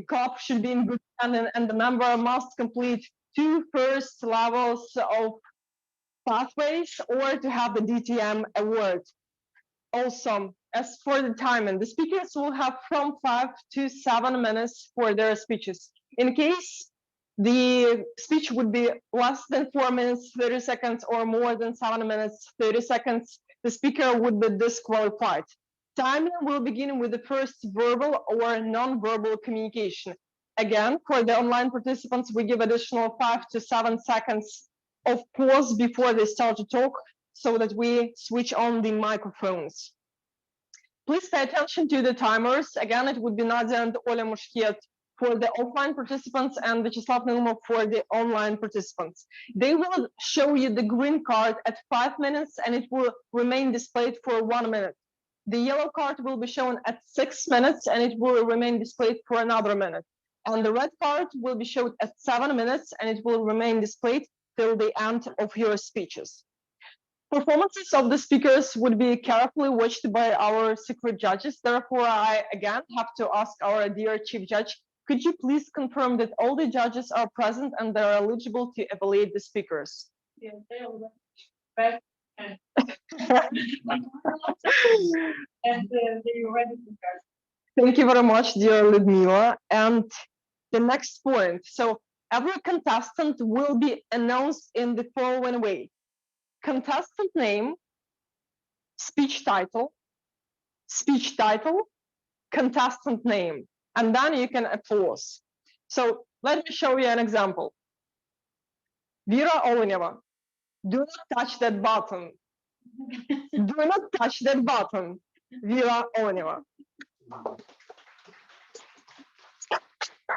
cop should be in good standing, and the member must complete 2 first levels of pathways or to have the DTM award. Also, as for the timing, the speakers will have from 5 to 7 minutes for their speeches. In case the speech would be less than 4 minutes, 30 seconds, or more than 7 minutes, 30 seconds, the speaker would be disqualified. Timing will begin with the first verbal or non-verbal communication. Again, for the online participants, we give additional 5 to 7 seconds of pause before they start to talk so that we switch on the microphones. Please pay attention to the timers. Again, it would be Nadia and Oля Mushkiet for the offline participants and Vyacheslav Naumov for the online participants. They will show you the green card at 5 minutes and it will remain displayed for 1 minute. The yellow card will be shown at 6 minutes and it will remain displayed for another minute. And the red card will be shown at 7 minutes and it will remain displayed till the end of your speeches. Performances of the speakers would be carefully watched by our secret judges. Therefore, I again have to ask our dear chief judge, could you please confirm that all the judges are present and they're eligible to evaluate the speakers? Yeah, they all back and they're ready to start. Thank you very much, dear Ludmila. And the next point. So every contestant will be announced in the following way. Contestant name, speech title, contestant name, and then you can applause. So let me show you an example. Vera Oleneva, do not touch that button. Do not touch that button, Vera Oleneva.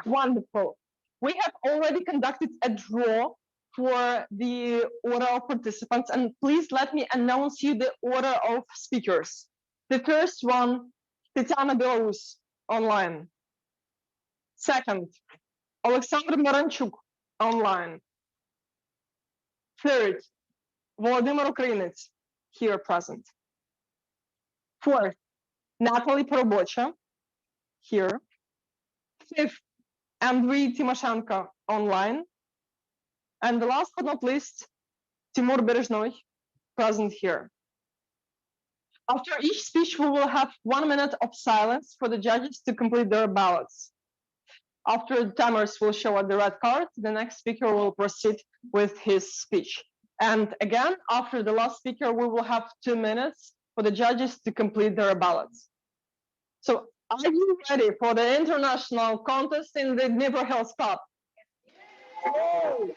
Wonderful. We have already conducted a draw for the order of participants, and please let me announce you the order of speakers. The first one, Tetiana Bilous, online. Second, Oleksandr Myronchuk, online. Third, Volodymyr Ukrainets, here present. Fourth, Nataly Parubocha, here. Fifth, Andrii Tymoshenko, online. And the last but not least, Timur Berezhnoy, present here. After each speech, we will have 1 minute of silence for the judges to complete their ballots. After the timers will show at the red card, the next speaker will proceed with his speech. And again, after the last speaker, we will have 2 minutes for the judges to complete their ballots. So are you ready for the international contest in the Dnipro Hills Cup? Oh.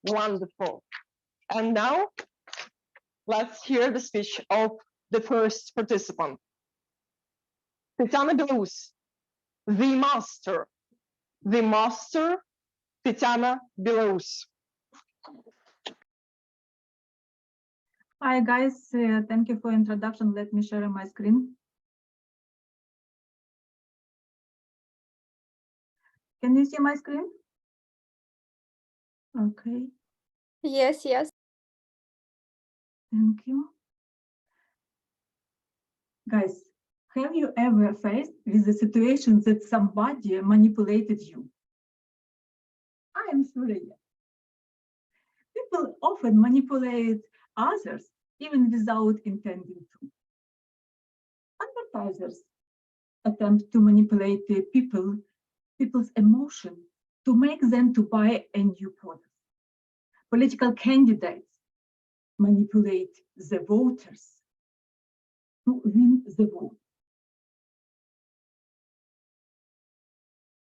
Wonderful. And now, let's hear the speech of the first participant. Tetiana Bilous, the master, Tetiana Bilous. Hi guys, thank you for introduction. Let me share my screen. Can you see my screen? Okay. Yes, yes. Thank you. Guys, have you ever faced with the situation that somebody manipulated you? I am sure yes. People often manipulate others even without intending to. Advertisers attempt to manipulate the people's emotion to make them to buy a new product. Political candidates manipulate the voters to win the vote.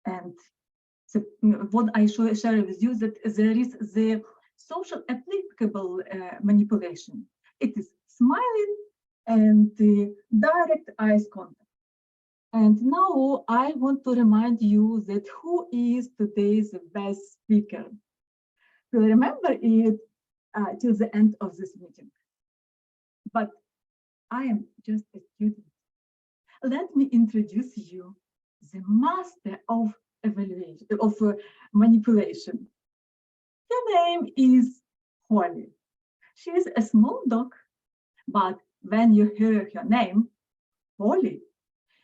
And what I share with you that there is the social applicable manipulation. It is smiling and direct eye contact. And now I want to remind you that who is today's best speaker. We'll remember it till the end of this meeting. But I am just a student. Let me introduce you the master of evaluation, of manipulation. Her name is Holly. She is a small dog, but when you hear her name, Holly,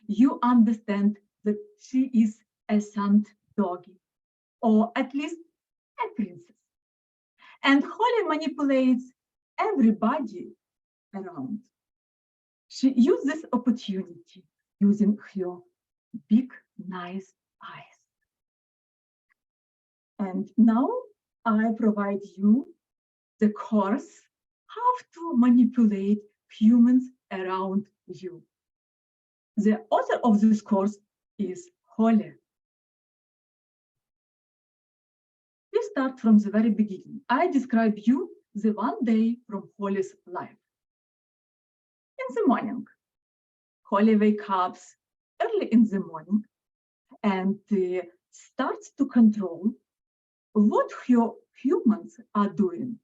you understand the she is a sant doggy, or at least a princess. And Holly manipulates everybody around. She used this opportunity using her big, nice eyes. And now I provide you the course how to manipulate humans around you. The author of this course is Holly. We start from the very beginning. I describe you the one day from Holly's life. In the morning, Holly wakes up early in the morning and starts to control what her humans are doing.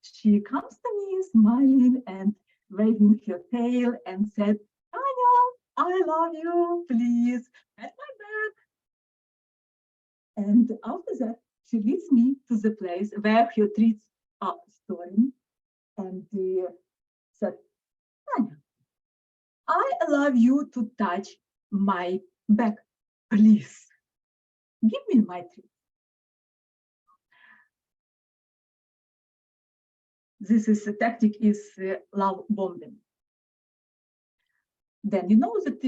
She comes to me smiling and waving her tail and said, "Tanya, I love you, please pat my back." And after that, she leads me to the place where her treats are storing and said, "Tanya, I allow you to touch my back, please. Give me my treat." This is a tactic is love bombing. Then you know that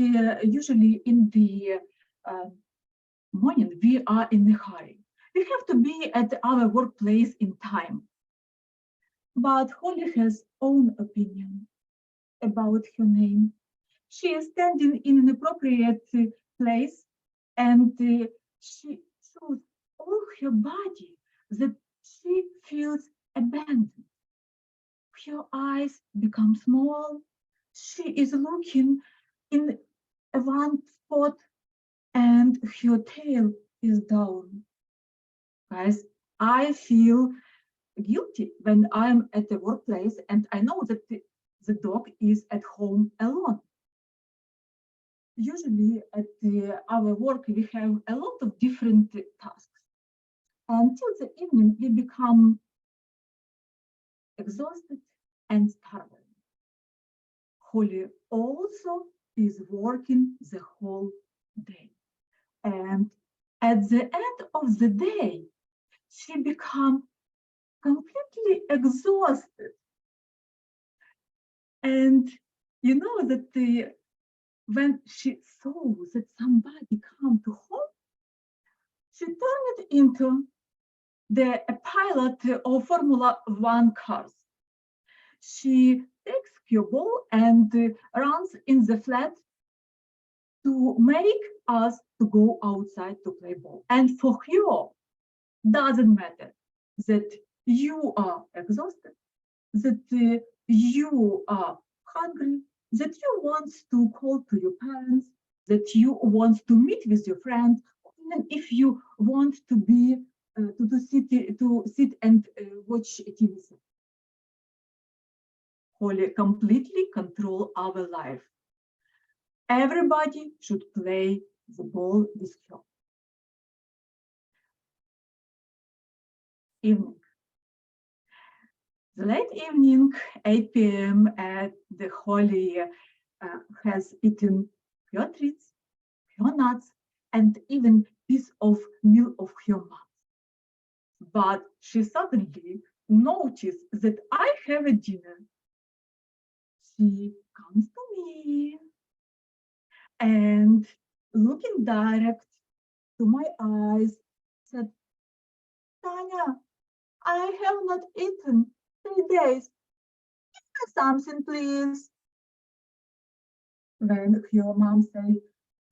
usually in the morning we are in a hurry. We have to be at our workplace in time. But Holly has own opinion about her name. She is standing in an appropriate place and she shows all her body that she feels abandoned. Her eyes become small. She is looking in one spot and her tail is down. Guys, I feel guilty when I'm at the workplace and I know that the dog is at home alone. Usually at our work, we have a lot of different tasks. Until the evening, we become exhausted and starving. Holly also is working the whole day. And at the end of the day, she becomes completely exhausted. And you know that when she saw that somebody come to home, she turned it into a pilot of Formula One cars. She takes her ball and runs in the flat to make us to go outside to play ball. And for her, doesn't matter that you are exhausted, that you are hungry, that you want to call to your parents, that you want to meet with your friends, even if you want to be to sit and watch TV. Holly completely control our life. Everybody should play the ball with her. Evening. The late evening, 8 p.m. at the Holly has eaten her treats, her nuts, and even piece of meal of her mom. But she suddenly noticed that I have a dinner. She comes to me and looking direct to my eyes said, "Tanya, I have not eaten 3 days. Give me something, please." When her mom said,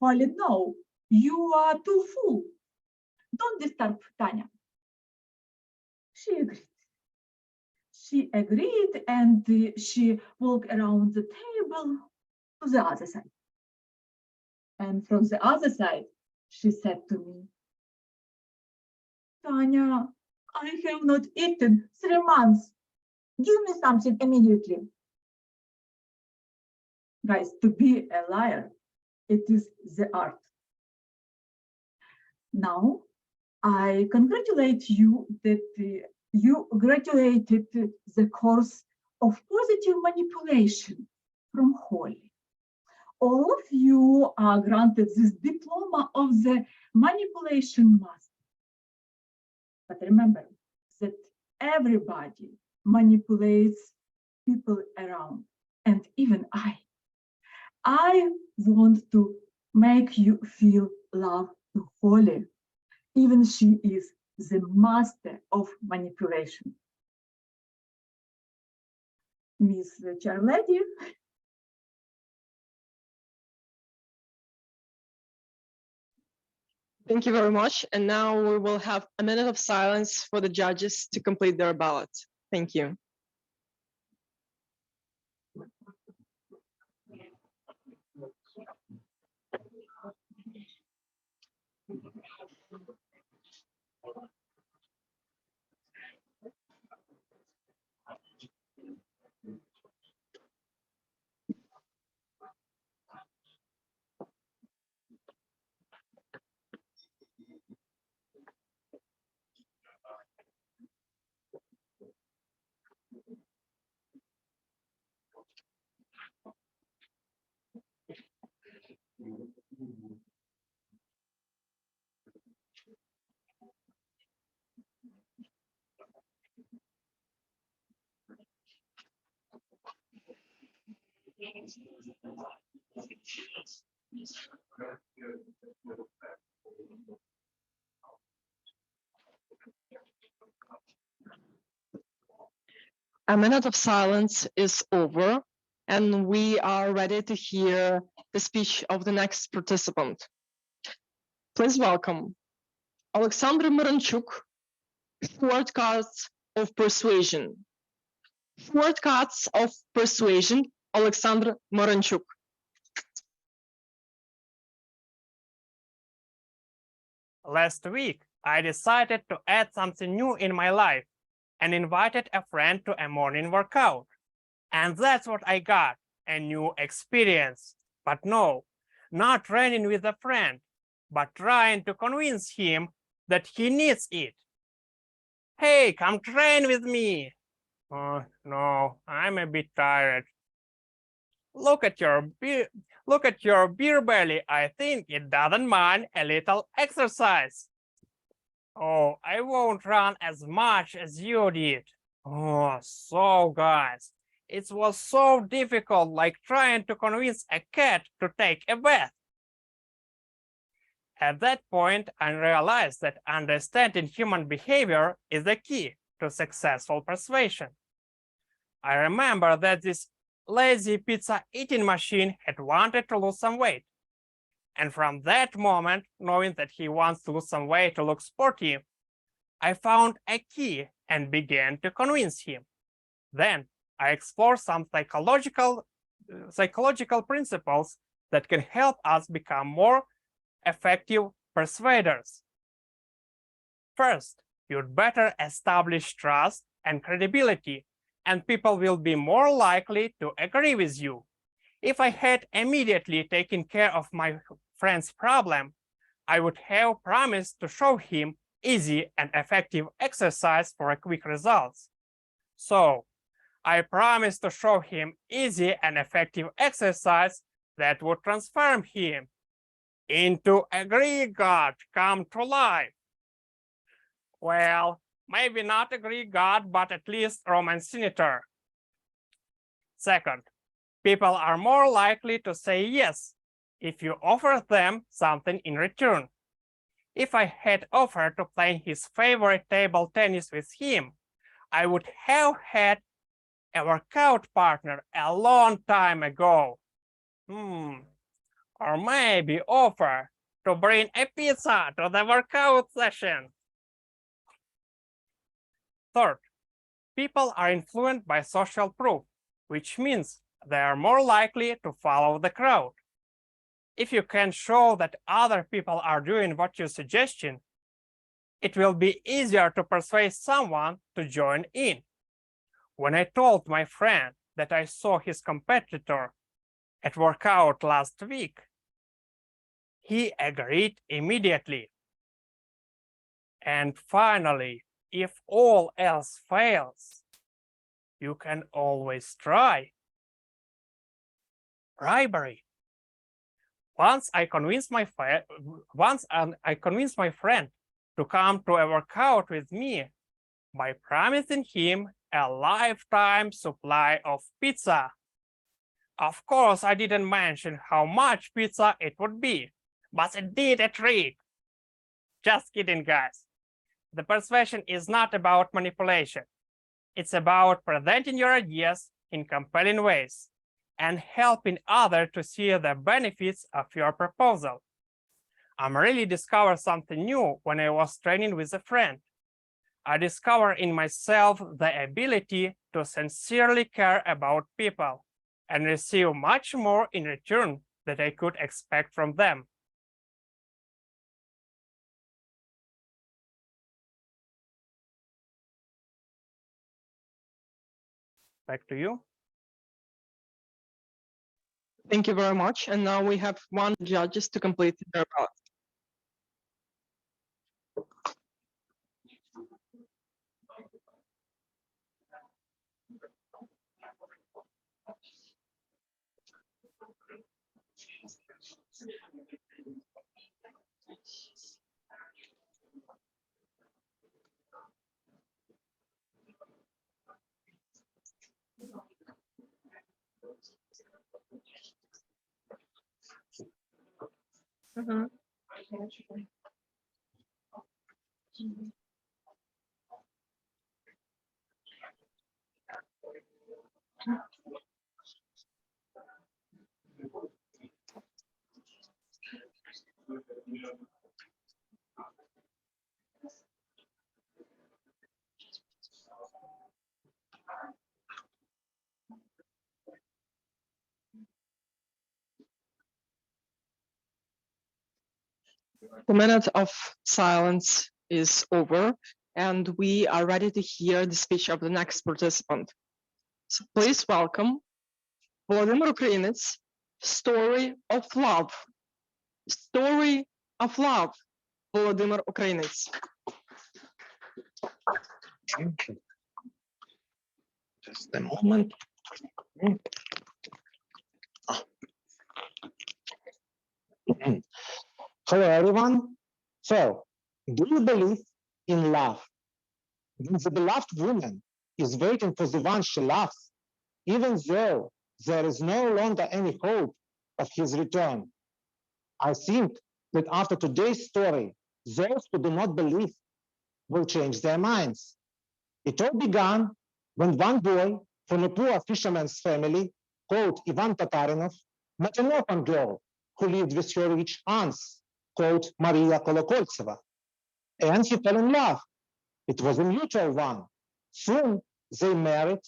"Holly, no, you are too full. Don't disturb Tanya." She agreed. She agreed and she walked around the table to the other side. And from the other side, she said to me, "Tanya, I have not eaten 3 months. Give me something immediately." Guys, to be a liar, it is the art. Now, I congratulate you that you graduated the course of positive manipulation from Holly. all of you are granted this diploma of the manipulation master. But remember that everybody manipulates people around, and even I want to make you feel love to Holly. Even she is the master of manipulation. Miss Chairlady. Thank you very much. And now we will have a minute of silence for the judges to complete their ballot. Thank you. A minute of silence is over, and we are ready to hear the speech of the next participant. Please welcome Oleksandr Myronchuk, Shortcuts of Persuasion. Shortcuts of Persuasion, Oleksandr Myronchuk. Last week, I decided to add something new in my life and invited a friend to a morning workout. And that's what I got, a new experience. But no, not training with a friend, but trying to convince him that he needs it. Hey, come train with me. Oh, no, I'm a bit tired. Look at your beer belly. I think it doesn't mind a little exercise. Oh, I won't run as much as you did. Oh, so guys, it was so difficult, like trying to convince a cat to take a bath. At that point, I realized that understanding human behavior is the key to successful persuasion. I remember that this lazy pizza eating machine had wanted to lose some weight. And from that moment, knowing that he wants to lose some weight to look sporty, I found a key and began to convince him. Then I explored some psychological principles that can help us become more effective persuaders. First, you'd better establish trust and credibility, and people will be more likely to agree with you. If I had immediately taken care of my friend's problem, I would have promised to show him easy and effective exercise for a quick results. So I promised to show him easy and effective exercise that would transform him into a Greek god come to life. Well, maybe not a Greek god, but at least Roman senator. Second, people are more likely to say yes if you offer them something in return. If I had offered to play his favorite table tennis with him, I would have had a workout partner a long time ago. Or maybe offer to bring a pizza to the workout session. Third, people are influenced by social proof, which means they are more likely to follow the crowd. If you can show that other people are doing what you're suggesting, it will be easier to persuade someone to join in. When I told my friend that I saw his competitor at workout last week, he agreed immediately. And finally, if all else fails, you can always try bribery. Once I convinced my friend to come to a workout with me by promising him a lifetime supply of pizza. Of course, I didn't mention how much pizza it would be, but it did a trick. Just kidding, guys. The persuasion is not about manipulation. It's about presenting your ideas in compelling ways and helping others to see the benefits of your proposal. I really discovered something new when I was training with a friend. I discovered in myself the ability to sincerely care about people and receive much more in return than I could expect from them. Back to you. Thank you very much. And now we have one judges to complete their ballot. The minute of silence is over, and we are ready to hear the speech of the next participant. So please welcome Volodymyr Ukrainets, Story of Love. Story of Love, Volodymyr Ukrainets. Just a moment. Hello, everyone. So, do you believe in love? When the beloved woman is waiting for the one she loves, even though there is no longer any hope of his return. I think that after today's story, those who do not believe will change their minds. It all began when one boy from a poor fisherman's family called Ivan Tatarinov met an orphan girl who lived with her rich aunts called Maria Kolokoltseva. And he fell in love. It was a mutual one. Soon they married.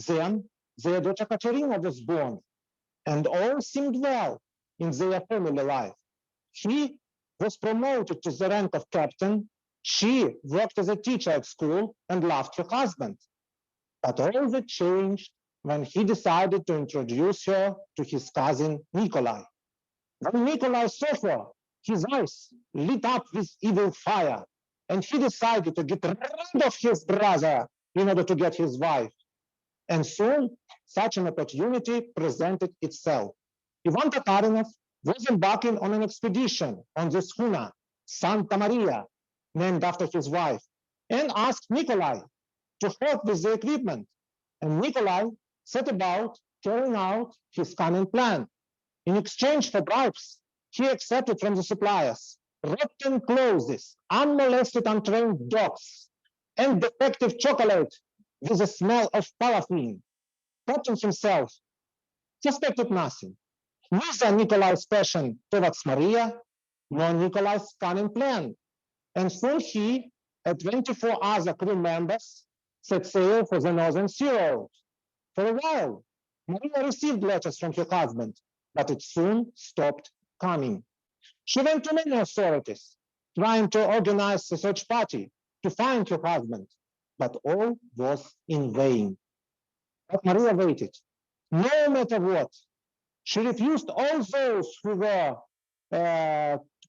Then their daughter Katerina was born. And all seemed well in their family life. He was promoted to the rank of captain. She worked as a teacher at school and loved her husband. But all that changed when he decided to introduce her to his cousin Nikolai. When Nikolai saw her, his eyes lit up with evil fire, and he decided to get rid of his brother in order to get his wife. And soon, such an opportunity presented itself. Ivan Tatarinov was embarking on an expedition on the schooner Santa Maria, named after his wife, and asked Nikolai to help with the equipment. And Nikolai set about carrying out his cunning plan. In exchange for bribes, he accepted from the suppliers rotten clothes, unmolested untrained dogs, and defective chocolate with a smell of paraffin. Captain himself suspected nothing, neither Nikolai's passion towards Maria, nor Nikolai's cunning plan. And soon he, and 24 other crew members, set sail for the Northern Sea Road. For a while, Maria received letters from her husband, but it soon stopped coming. She went to many authorities, trying to organize a search party to find her husband, but all was in vain. But Maria waited. No matter what, she refused all those who were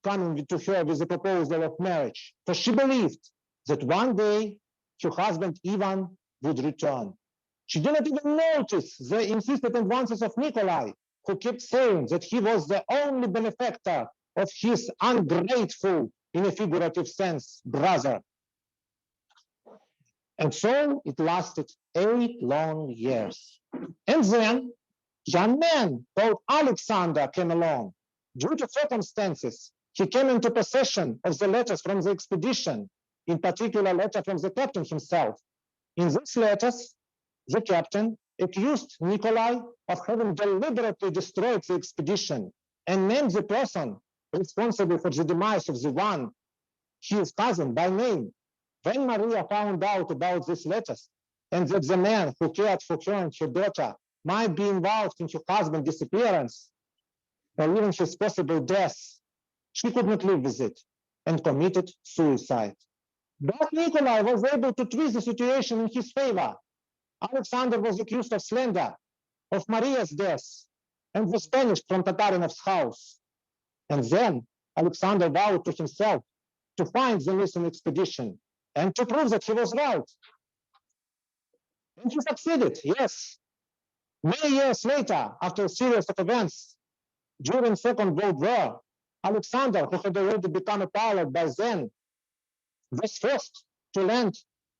coming to her with a proposal of marriage, for she believed that one day her husband Ivan would return. She did not even notice the insistent advances of Nikolai, who kept saying that he was the only benefactor of his ungrateful, in a figurative sense, brother. And so it lasted 8 long years. And then young man called Oleksandr came along. Due to circumstances, he came into possession of the letters from the expedition, in particular letter from the captain himself. In these letters, the captain accused Nikolai of having deliberately destroyed the expedition and named the person responsible for the demise of the one, his cousin by name. When Maria found out about these letters and that the man who cared for her and her daughter might be involved in her husband's disappearance or even his possible death, she could not live with it and committed suicide. But Nikolai was able to twist the situation in his favor. Alexander was accused of slander, of Maria's death, and was banished from Tatarinov's house. And then Alexander vowed to himself to find the missing expedition and to prove that he was right. And he succeeded, yes. Many years later, after a series of events during Second World War, Alexander, who had already become a pilot by then, was forced to land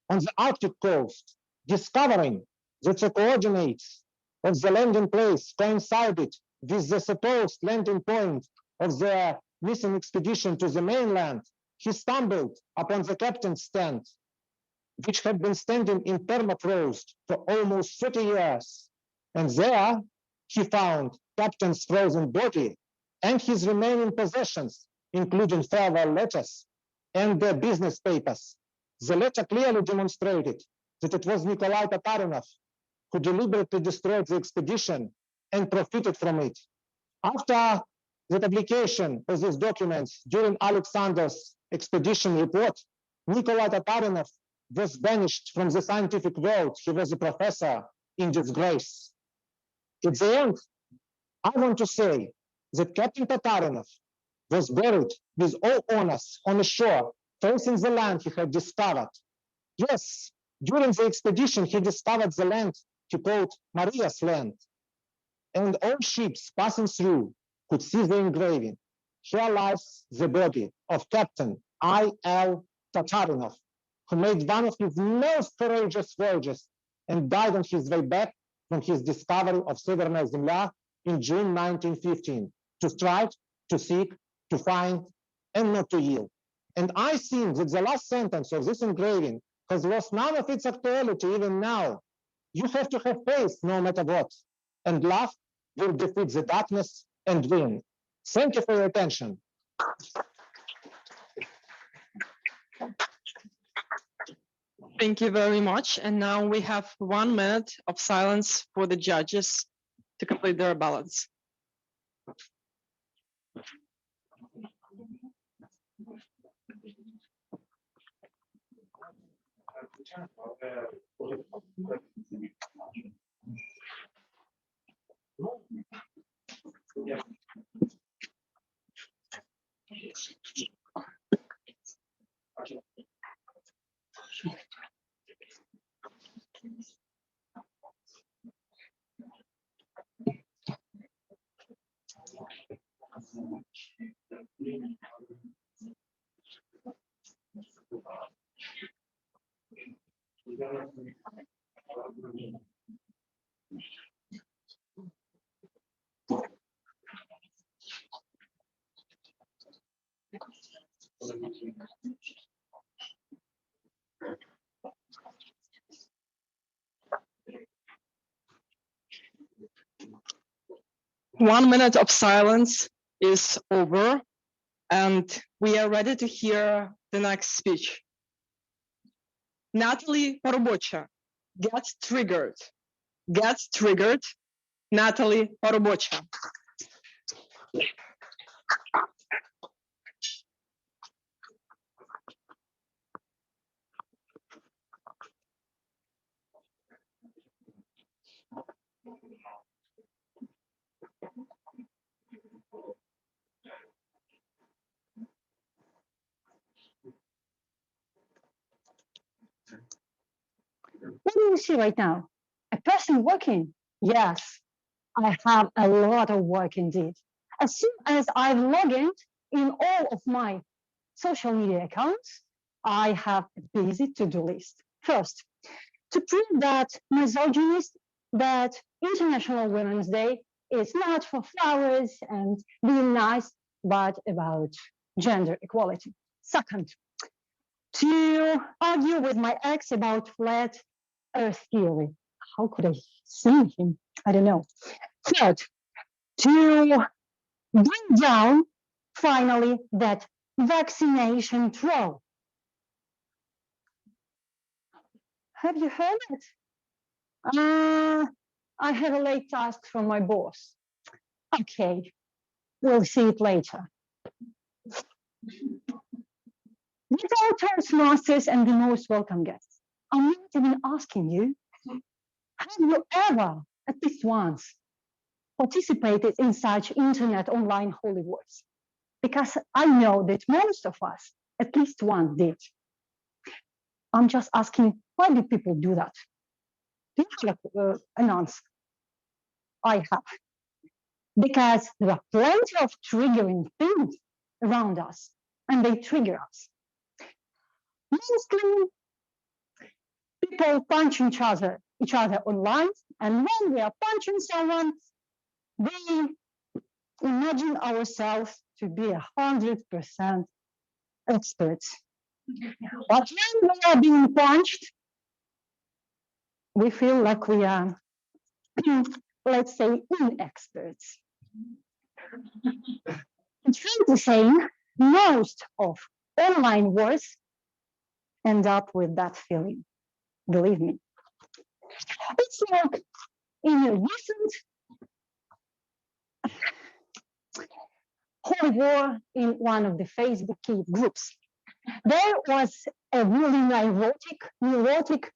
on the Arctic coast, discovering that the coordinates of the landing place coincided with the supposed landing point of the missing expedition to the mainland. He stumbled upon the captain's tent, which had been standing in permafrost for almost 30 years. And there he found captain's frozen body and his remaining possessions, including farewell letters and the business papers. The letter clearly demonstrated that it was Nikolai Tatarinov who deliberately destroyed the expedition and profited from it. After the publication of these documents during Alexander's expedition report, Nikolai Tatarinov was banished from the scientific world. He was a professor in disgrace. At the end, I want to say that Captain Tatarinov was buried with all honors on the shore, facing the land he had discovered. Yes, during the expedition, he discovered the land he called Maria's land. And all ships passing through could see the engraving. Here lies the body of Captain I.L. Tatarinov, who made one of his most courageous voyages and died on his way back from his discovery of Severnaya Zemlya in June 1915, to strive, to seek, to find, and not to yield. And I think that the last sentence of this engraving has lost none of its actuality even now. You have to have faith no matter what, and love will defeat the darkness and win. Thank you for your attention. Thank you very much. And now we have 1 minute of silence for the judges to complete their ballots. One minute of silence is over, and we are ready to hear the next speech. Nataly Parubocha, get triggered. Get triggered, Nataly Parubocha. What do you see right now? A person walking? Yes. I have a lot of work indeed. As soon as I've logged in all of my social media accounts, I have a busy to-do list. First, to prove that misogynist, that International Women's Day is not for flowers and being nice, but about gender equality. Second, to argue with my ex about flat earth theory. How could I see him? I don't know. Third, to bring down finally that vaccination troll. Have you heard it? I have a late task from my boss. Okay, we'll see it later. With our Toastmasters and the most welcome guests, I'm not even asking you, have you ever, at least once, participated in such internet online holy wars? Because I know that most of us, at least one, did. I'm just asking, why do people do that? Do you have an answer? I have. Because there are plenty of triggering things around us, and they trigger us. Mostly, people punch each other online, and when we are punching someone, we imagine ourselves to be 100% experts. But when we are being punched, we feel like we are, let's say, inexperts. It's fair to say, most of online wars end up with that feeling, believe me. It's like in a recent holy war in one of the Facebook groups. There was a really neurotic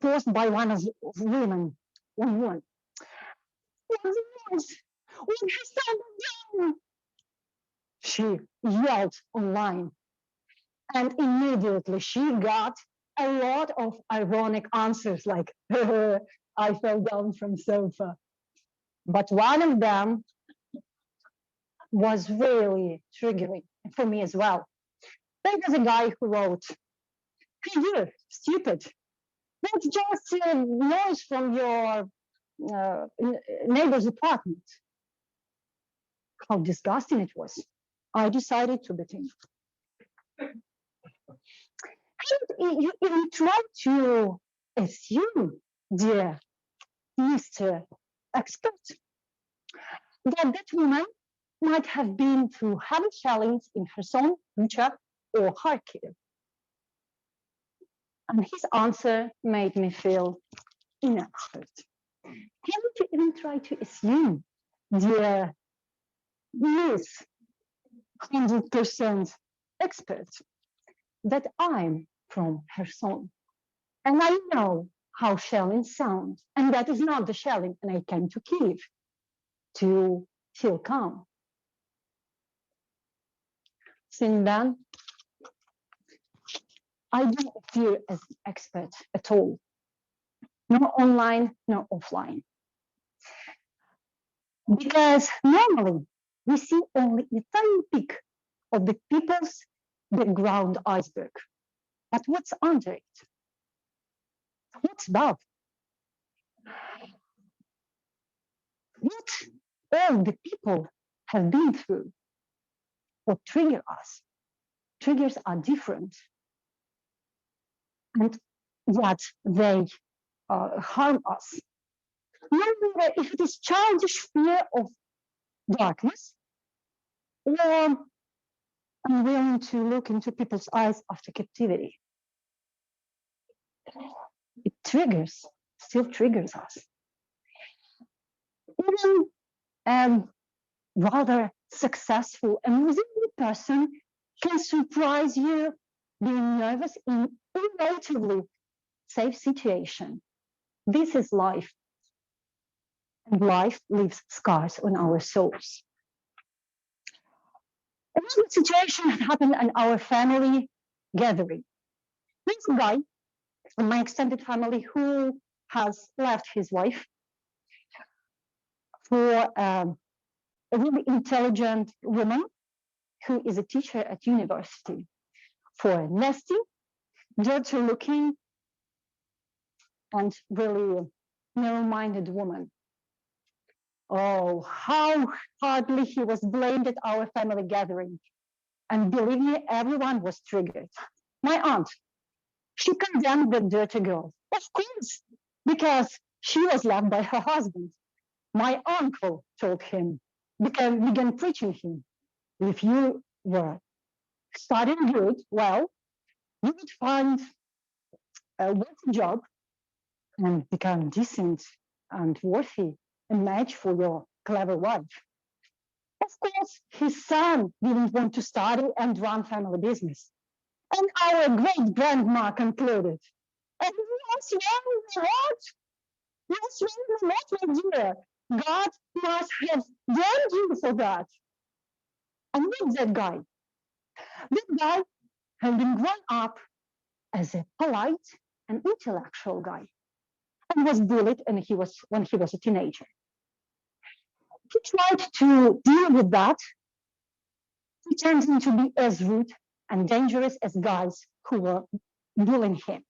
post by one of the women. When she yelled online, and immediately she got a lot of ironic answers like, I fell down from sofa. But one of them was really triggering for me as well. There was a guy who wrote, hey, you, stupid. That's just noise from your neighbor's apartment. How disgusting it was. I decided to bet in. You even try to assume, dear Mr. Expert, that woman might have been through heavy shellings in Kherson, Bucha, or Kharkiv. And his answer made me feel inexpert. Haven't you even tried to assume, dear Miss 100% expert, that I'm from Kherson, and I know how shelling sounds, and that is not the shelling, and I came to Kyiv to feel calm. Since then, I don't appear as an expert at all, no online, no offline. Because normally we see only a tiny peak of the people's background iceberg. But what's under it? What's above? What all the people have been through? What trigger us? Triggers are different. And yet they harm us. No matter if it is childish fear of darkness, or unwilling to look into people's eyes after captivity. It still triggers us. Even a rather successful and resilient person can surprise you being nervous in a relatively safe situation. This is life. And life leaves scars on our souls. Another situation happened in our family gathering. This guy in my extended family who has left his wife for a really intelligent woman who is a teacher at university, for a nasty, dirty looking, and really narrow-minded woman. Oh, how hardly he was blamed at our family gathering. And believe me, everyone was triggered. My aunt, she condemned the dirty girl, of course, because she was loved by her husband. My uncle told him, began preaching him, if you were studying good, well, you would find a worthy job and become decent and worthy a match for your clever wife. Of course, his son didn't want to study and run family business. And our great grandma concluded, and yes, well, what? Yes, well, what, my dear? God must have damned you for that. And what's that guy? That guy had been grown up as a polite and intellectual guy and was bullied when he was a teenager. He tried to deal with that, pretending to be as rude and dangerous as guys who were bullying him.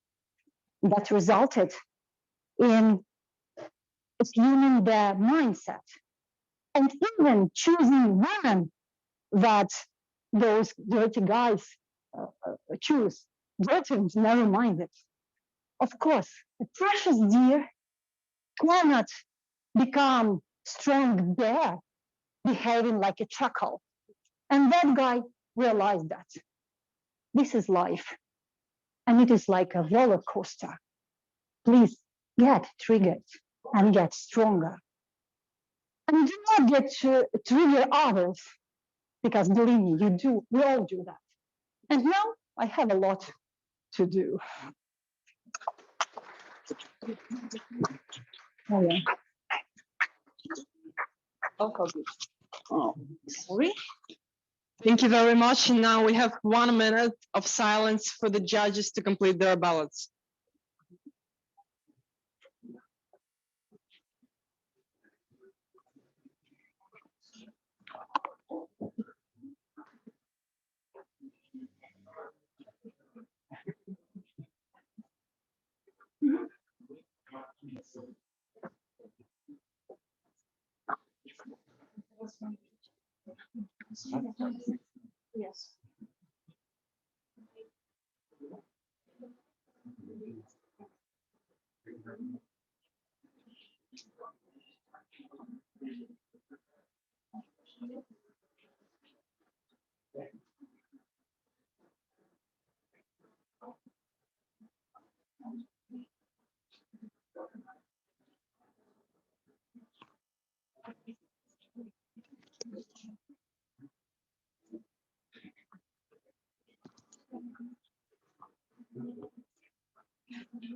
That resulted in assuming their mindset and even choosing women that those dirty guys choose, dirty and narrow-minded. Of course, a precious deer cannot become strong bear behaving like a chuckle. And that guy realized that this is life and it is like a roller coaster. Please get triggered and get stronger. And do not get to trigger others, because believe me, you do, we all do that. And now I have a lot to do. Oh, yeah. Oh, sorry. Thank you very much. And now we have 1 minute of silence for the judges to complete their ballots. Yes.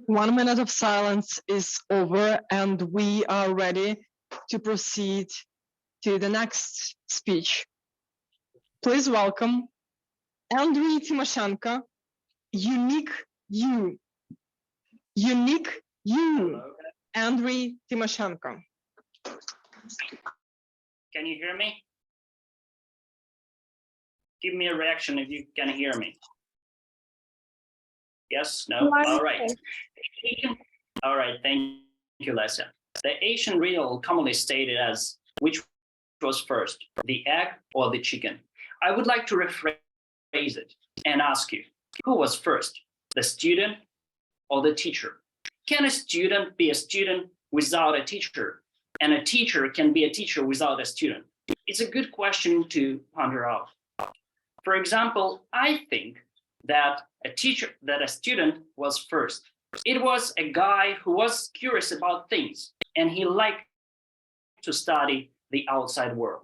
One minute of silence is over, and we are ready to proceed to the next speech. Please welcome Andrii Tymoshenko, Unique You. Unique You, Andrii Tymoshenko. Can you hear me? Give me a reaction if you can hear me. Yes, no, all right. All right, thank you, Lesa. The Asian riddle commonly stated as, which was first, the egg or the chicken? I would like to rephrase it and ask you, who was first, the student or the teacher? Can a student be a student without a teacher? And a teacher can be a teacher without a student? It's a good question to ponder out. For example, I think that a student was first. It was a guy who was curious about things and he liked to study the outside world.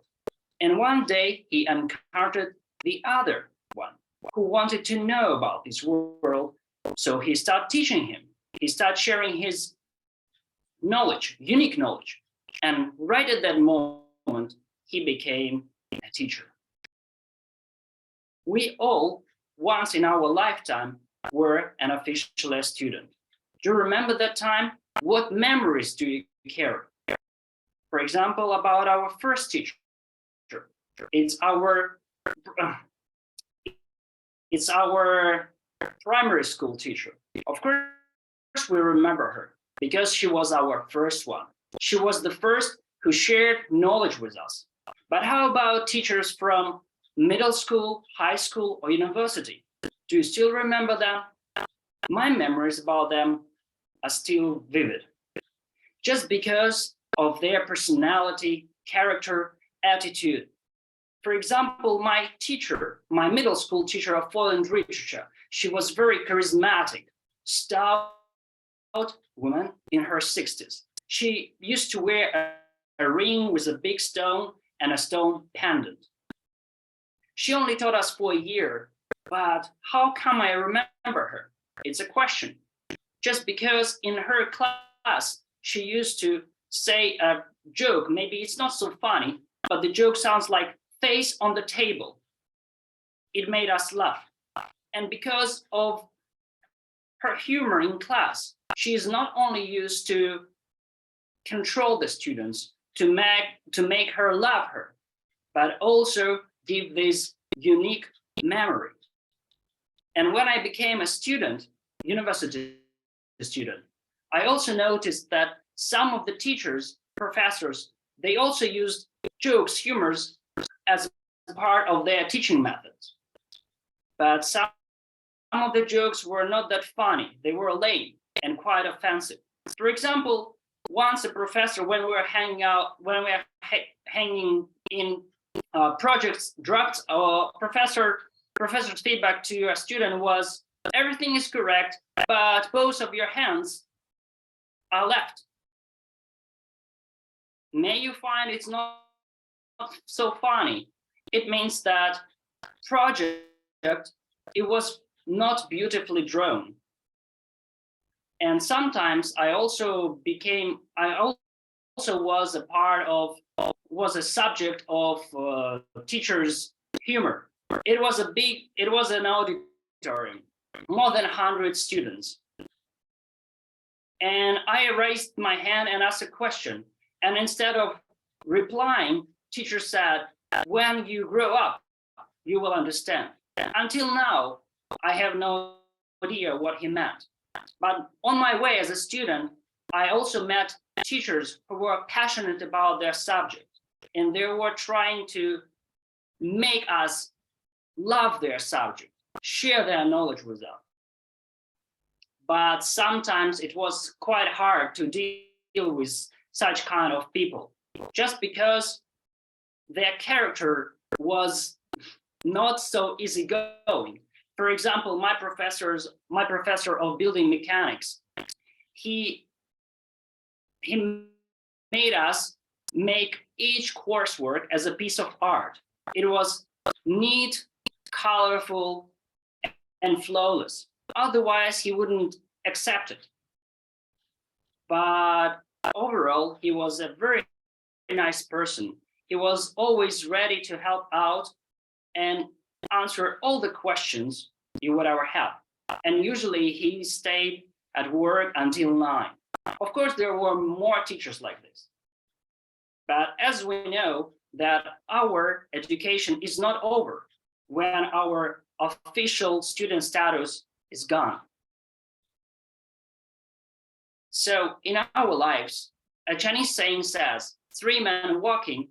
And one day he encountered the other one who wanted to know about this world. So he started teaching him. He started sharing his knowledge, unique knowledge. And right at that moment, he became a teacher. We all, once in our lifetime, were an official student. Do you remember that time? What memories do you carry? For example, about our first teacher. It's our primary school teacher. Of course, we remember her because she was our first one. She was the first who shared knowledge with us. But how about teachers from middle school, high school, or university? Do you still remember them? My memories about them are still vivid. Just because of their personality, character, attitude. For example, my teacher, my middle school teacher of foreign literature, she was very charismatic, stout woman in her 60s. She used to wear a ring with a big stone and a stone pendant. She only taught us for a year, but how come I remember her? It's a question. Just because in her class, she used to say a joke, maybe it's not so funny, but the joke sounds like face on the table. It made us laugh. And because of her humor in class, she is not only used to control the students, to make her love her, but also give this unique memory. And when I became a student, university student, I also noticed that some of the teachers, professors, they also used jokes, humors as part of their teaching methods. But some of the jokes were not that funny. They were lame and quite offensive. For example, once a professor, when we were hanging in projects, drafts, professor's feedback to a student was, everything is correct, but both of your hands are left. May you find it's not so funny. It means that project, it was not beautifully drawn. And sometimes I also was a subject of teachers' humor. It was an auditorium, more than 100 students. And I raised my hand and asked a question. And instead of replying, teacher said, when you grow up, you will understand. Until now, I have no idea what he meant. But on my way as a student, I also met teachers who were passionate about their subject, and they were trying to make us love their subject, share their knowledge with us. But sometimes it was quite hard to deal with such kind of people, just because their character was not so easygoing. For example, my professor of building mechanics, he made us make each coursework as a piece of art. It was neat, colorful, and flawless. Otherwise, he wouldn't accept it. But overall, he was a very nice person. He was always ready to help out and answer all the questions you would ever have. And usually he stayed at work until 9. Of course, there were more teachers like this. But as we know that our education is not over when our official student status is gone. So in our lives, a Chinese saying says, 3 men walking,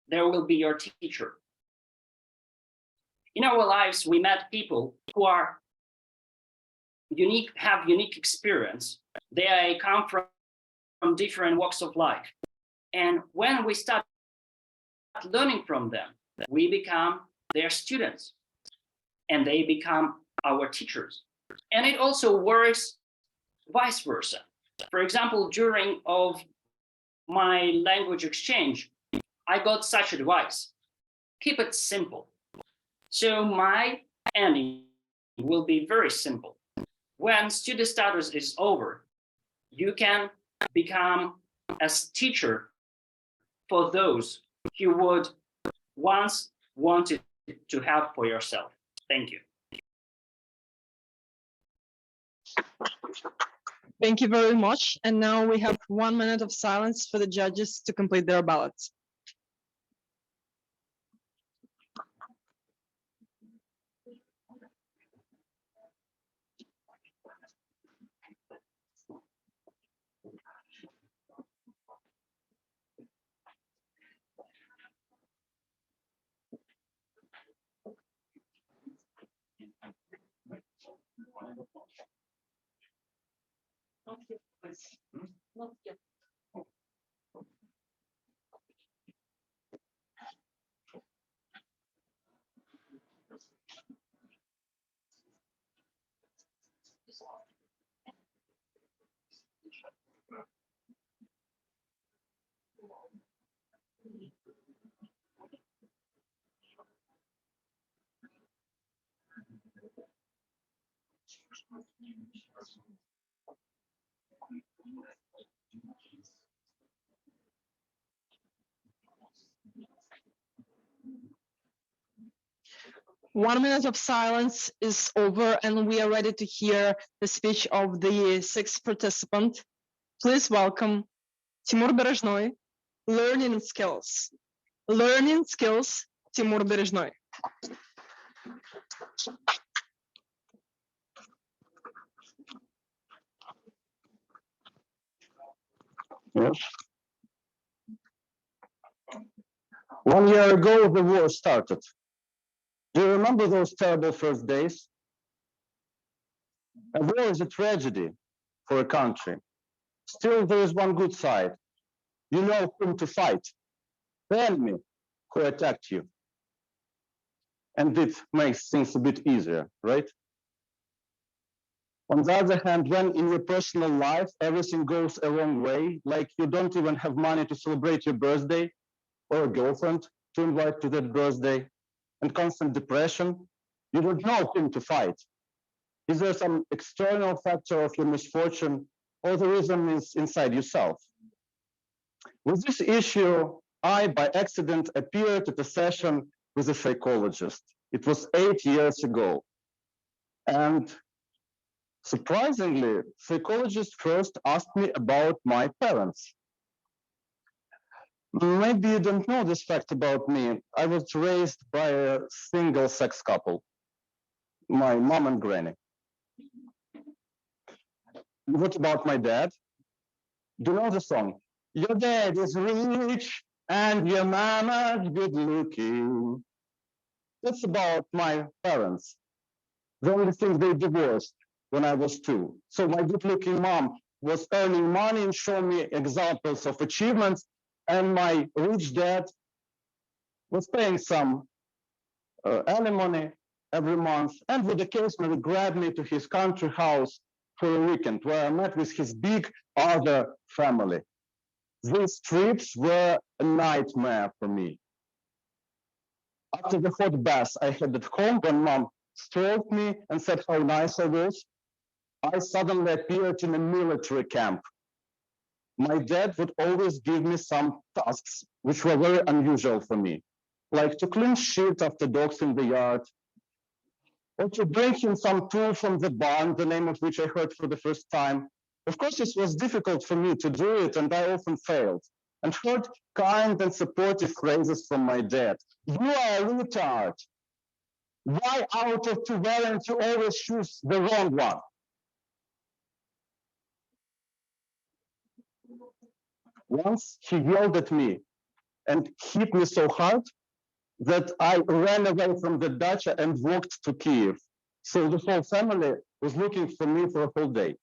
there will be your teacher. In our lives, we met people who are unique, have unique experience. They come from different walks of life. And when we start learning from them, we become their students and they become our teachers. And it also works vice versa. For example, during of my language exchange, I got such advice: keep it simple. So my ending will be very simple. When student status is over, you can become a teacher for those you would once wanted to have for yourself. Thank you. Thank you very much. And now we have 1 minute of silence for the judges to complete their ballots. Not yet. 1 minute of silence is over, and we are ready to hear the speech of the sixth participant. Please welcome Timur Berezhnoy, Learning Skills. Learning Skills, Timur Berezhnoy. Yes. 1 year ago, the war started. Do you remember those terrible first days? A war is a tragedy for a country. Still, there is one good side. You know whom to fight, the enemy who attacked you. And it makes things a bit easier, right? On the other hand, when in your personal life everything goes a wrong way, like you don't even have money to celebrate your birthday or a girlfriend to invite to that birthday, and constant depression, you don't know whom to fight. Is there some external factor of your misfortune, or the reason is inside yourself? With this issue, I, by accident, appeared at a session with a psychologist. It was 8 years ago. And surprisingly, psychologist first asked me about my parents. Maybe you don't know this fact about me. I was raised by a single-sex couple, my mom and granny. What about my dad? Do you know the song? Your dad is rich and your mama's good looking. That's about my parents. The only thing they divorced when I was 2. So my good looking mom was earning money and showing me examples of achievements, and my rich dad was paying some alimony every month and would occasionally grab me to his country house for a weekend where I met with his big other family. These trips were a nightmare for me. After the hot bath I had at home, when mom stroked me and said how nice I was, I suddenly appeared in a military camp. My dad would always give me some tasks which were very unusual for me, like to clean shit after dogs in the yard, or to bring him some tool from the barn, the name of which I heard for the first time. Of course, it was difficult for me to do it, and I often failed, and heard kind and supportive phrases from my dad. You are a retard. Why out of 2 variants you always choose the wrong one? Once he yelled at me and hit me so hard that I ran away from the dacha and walked to Kiev. So the whole family was looking for me for a whole day.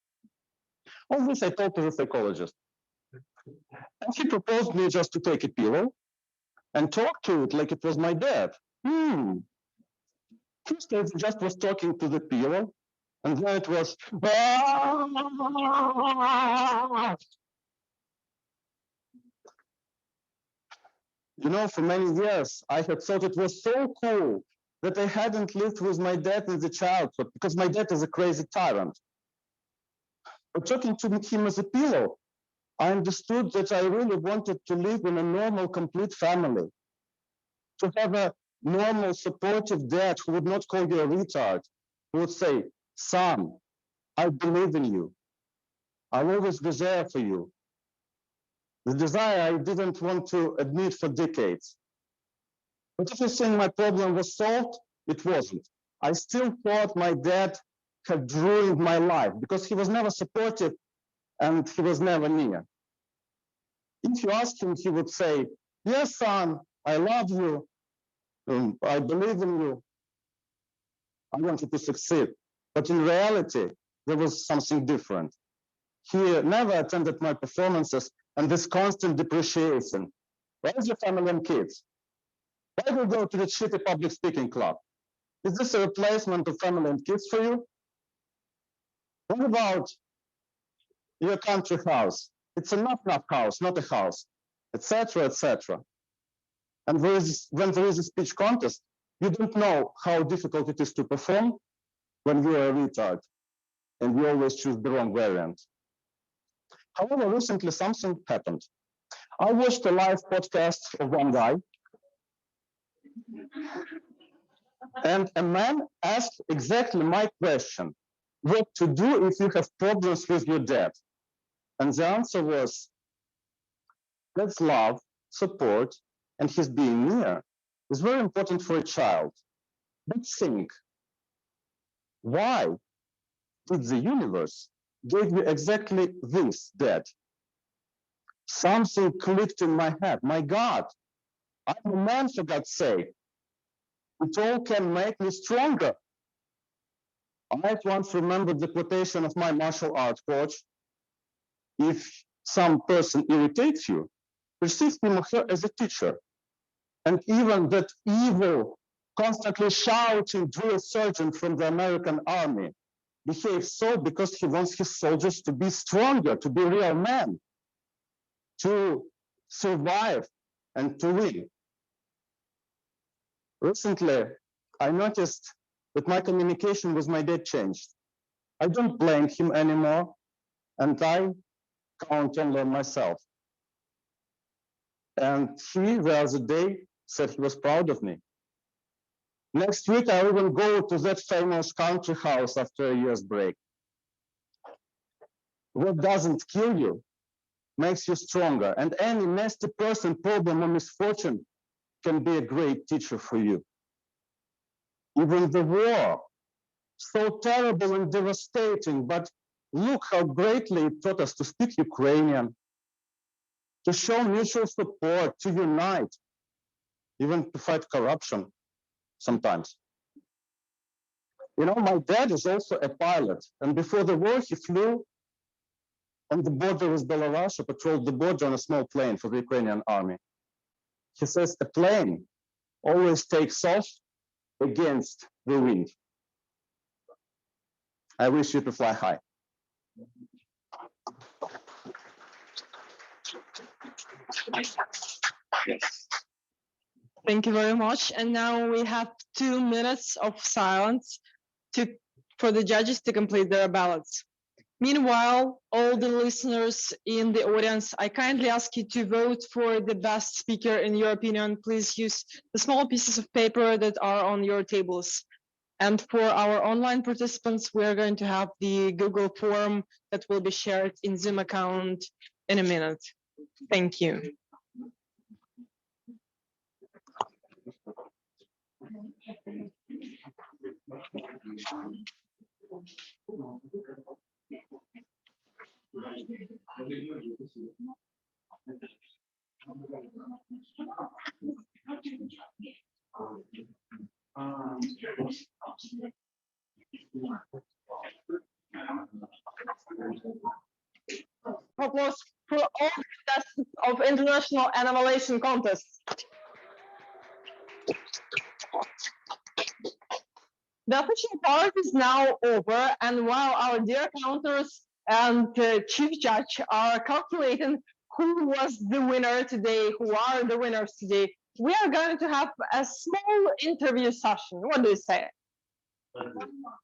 All this I told to the psychologist. And he proposed me just to take a pillow and talk to it like it was my dad. First I just was talking to the pillow, and then it was, you know, for many years, I had thought it was so cool that I hadn't lived with my dad in the childhood because my dad is a crazy tyrant. But talking to him as a pillow, I understood that I really wanted to live in a normal, complete family, to have a normal, supportive dad who would not call you a retard, who would say, son, I believe in you. I'll always be there for you. The desire I didn't want to admit for decades. But if you think my problem was solved, it wasn't. I still thought my dad had ruined my life because he was never supportive and he was never near. If you ask him, he would say, yes, son, I love you. I believe in you. I want you to succeed. But in reality, there was something different. He never attended my performances, and this constant depreciation. Where's your family and kids? Why do you go to the shitty public speaking club? Is this a replacement of family and kids for you? What about your country house? It's a knock-knock house, not a house, etc., etc. And when there is a speech contest, you don't know how difficult it is to perform when you are a retard and you always choose the wrong variant. However, recently something happened. I watched a live podcast of one guy, and a man asked exactly my question, what to do if you have problems with your dad? And the answer was, that's love, support, and his being near is very important for a child. But think, why did the universe give you exactly this dad? Something clicked in my head. My God, I'm a man, for God's sake. It all can make me stronger. I once remembered the quotation of my martial art coach. If some person irritates you, perceive him or her as a teacher. And even that evil, constantly shouting drill sergeant from the American army behaves so because he wants his soldiers to be stronger, to be real men, to survive and to win. Recently, I noticed that my communication with my dad changed. I don't blame him anymore, and I count only on myself. And he, the other day, said he was proud of me. Next week, I will go to that famous country house after a year's break. What doesn't kill you makes you stronger, and any nasty person, problem, or misfortune can be a great teacher for you. Even the war, so terrible and devastating, but look how greatly it taught us to speak Ukrainian, to show mutual support, to unite, even to fight corruption sometimes. You know, my dad is also a pilot, and before the war, he flew on the border with Belarus, patrolled the border on a small plane for the Ukrainian army. He says a plane always takes off against the wind. I wish you to fly high. Thank you very much. And now we have 2 minutes of silence for the judges to complete their ballots. Meanwhile, all the listeners in the audience, I kindly ask you to vote for the best speaker in your opinion. Please use the small pieces of paper that are on your tables. And for our online participants, we are going to have the Google form that will be shared in Zoom account in a minute. Thank you. Applause for all contestants of International Animation Contest. The official part is now over, and while our dear counters and chief judge are calculating who was the winner today, who are the winners today, we are going to have a small interview session. What do you say?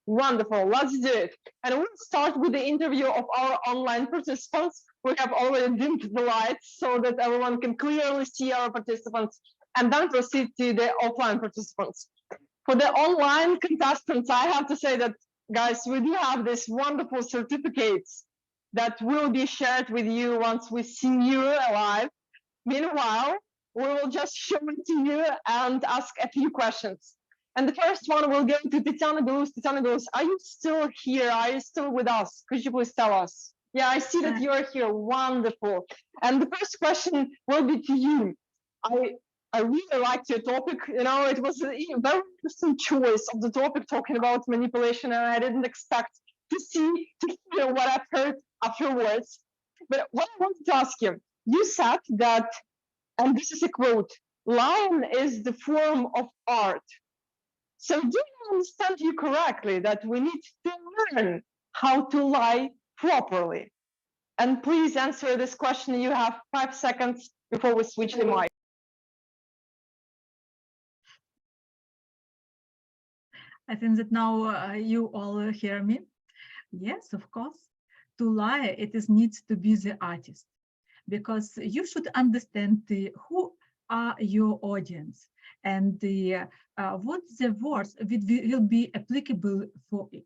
Wonderful, let's do it. And we'll start with the interview of our online participants. We have already dimmed the lights so that everyone can clearly see our participants, and then proceed to the offline participants. For the online contestants, I have to say that, guys, we do have these wonderful certificates that will be shared with you once we see you alive. Meanwhile, we will just show it to you and ask a few questions. And the first one will go to Tetiana Bilous. Tetiana Bilous, are you still here? Are you still with us? Could you please tell us? Yeah, I see that you are here. Wonderful. And the first question will be to you. I really liked your topic. You know, it was a very interesting choice of the topic talking about manipulation, and I didn't expect to hear what I've heard afterwards. But what I wanted to ask you, you said that, and this is a quote, lying is the form of art. So do I understand you correctly that we need to learn how to lie properly? And please answer this question. You have 5 seconds before we switch the mic. I think that now you all hear me. Yes, of course. To lie, it is needs to be the artist, because you should understand who are your audience and what the words will be applicable for it.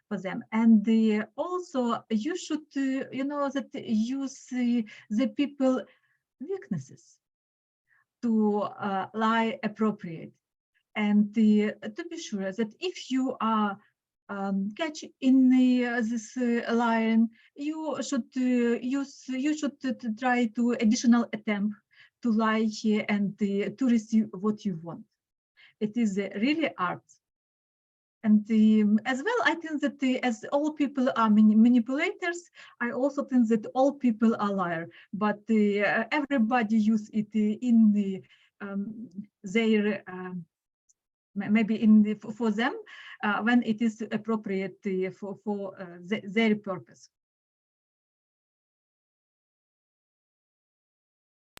For them, and also you should you know that use the people weaknesses to lie appropriate, and to be sure that if you are catch in this line, you should try to additional attempt to lie here and to receive what you want. It is really art. And as well, I think that as all people are manipulators, I also think that all people are liars. But everybody use it in their maybe for them when it is appropriate for their purpose.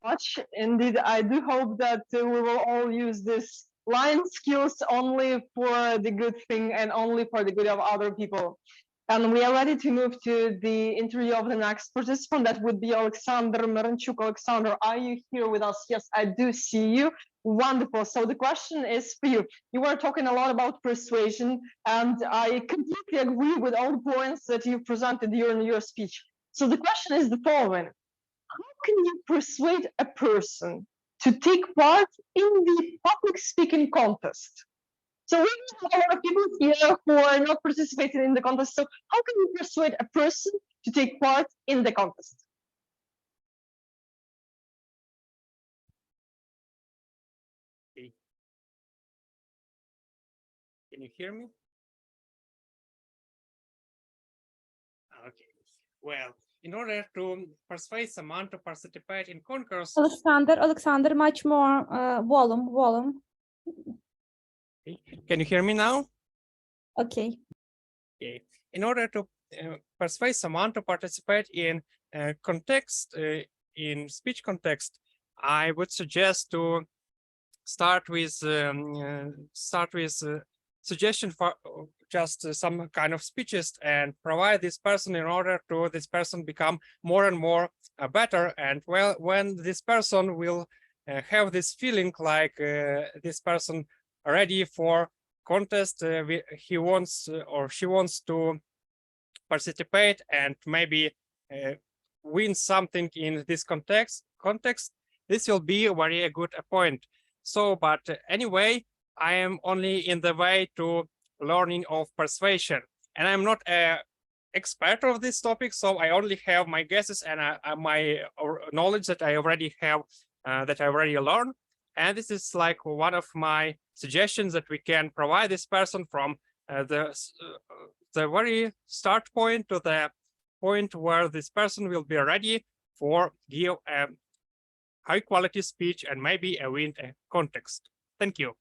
Much indeed, I do hope that we will all use this line skills only for the good thing and only for the good of other people. And we are ready to move to the interview of the next participant. That would be Oleksandr Myronchuk. Oleksandr, are you here with us? Yes, I do see you. Wonderful. So the question is for you. You were talking a lot about persuasion, and I completely agree with all the points that you presented during your speech. So the question is the following. How can you persuade a person to take part in the public speaking contest? So we have a lot of people here who are not participating in the contest. So how can you persuade a person to take part in the contest? Okay. Can you hear me? Okay. Well, in order to persuade someone to participate in concourse, Alexander, much more volume. can you hear me now? Okay. Okay. In order to persuade someone to participate in context, in speech context, I would suggest to start with suggestion for just some kind of speeches and provide this person in order to this person become more and more better. And well, when this person will have this feeling like this person ready for contest, he wants or she wants to participate and maybe win something in this context, this will be a very good point. So, but anyway, I am only in the way to learning of persuasion, and I'm not an expert of this topic, so I only have my guesses and my knowledge that I already have, that I already learned. And this is like one of my suggestions that we can provide this person from the very start point to the point where this person will be ready for give a high quality speech and maybe a win context. Thank you.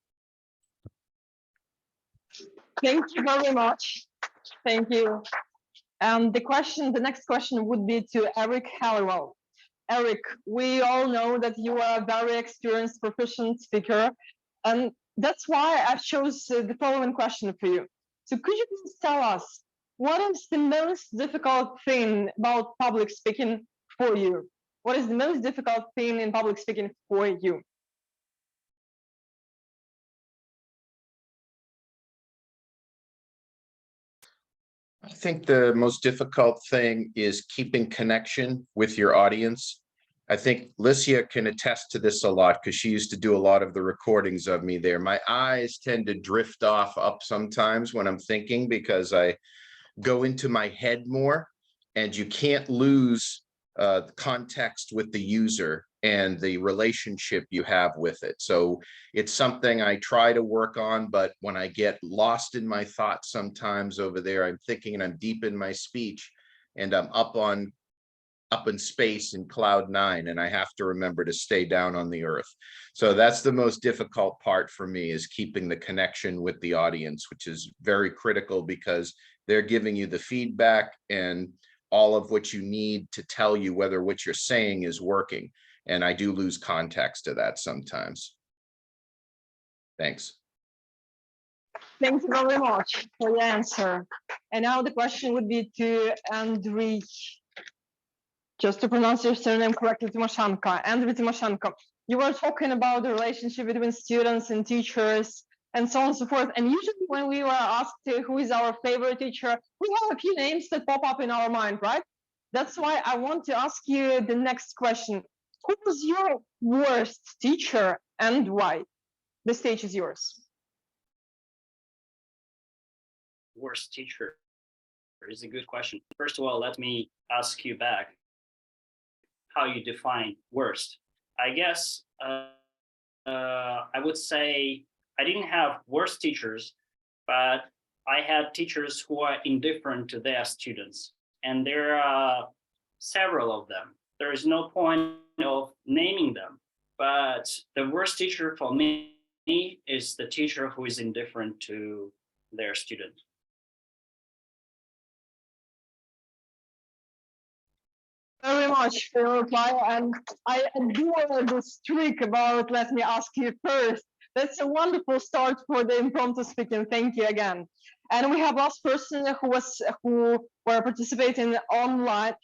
Thank you very much. Thank you. And the next question would be to Eric Halliwell. Eric, we all know that you are a very experienced, proficient speaker, and that's why I've chose the following question for you. So could you please tell us, what is the most difficult thing about public speaking for you? What is the most difficult thing in public speaking for you? I think the most difficult thing is keeping connection with your audience. I think Licia can attest to this a lot because she used to do a lot of the recordings of me there. My eyes tend to drift off up sometimes when I'm thinking because I go into my head more, and you can't lose context with the user and the relationship you have with it. So it's something I try to work on, but when I get lost in my thoughts sometimes over there, I'm thinking and I'm deep in my speech and I'm up in space in cloud 9, and I have to remember to stay down on the earth. So that's the most difficult part for me, is keeping the connection with the audience, which is very critical because they're giving you the feedback and all of what you need to tell you whether what you're saying is working. And I do lose context to that sometimes. Thanks. Thank you very much for the answer. And now the question would be to Andrii. Just to pronounce your surname correctly, Tymoshenko. Andrii Tymoshenko, you were talking about the relationship between students and teachers and so on and so forth. And usually when we were asked who is our favorite teacher, we have a few names that pop up in our mind, right? That's why I want to ask you the next question. Who was your worst teacher and why? The stage is yours. Worst teacher is a good question. First of all, let me ask you back how you define worst. I guess I would say I didn't have worst teachers, but I had teachers who are indifferent to their students. And there are several of them. There is no point of naming them, but the worst teacher for me is the teacher who is indifferent to their student. Very much for your reply, and I adore this trick about let me ask you first. That's a wonderful start for the impromptu speaking. Thank you again. And we have last person who were participating online,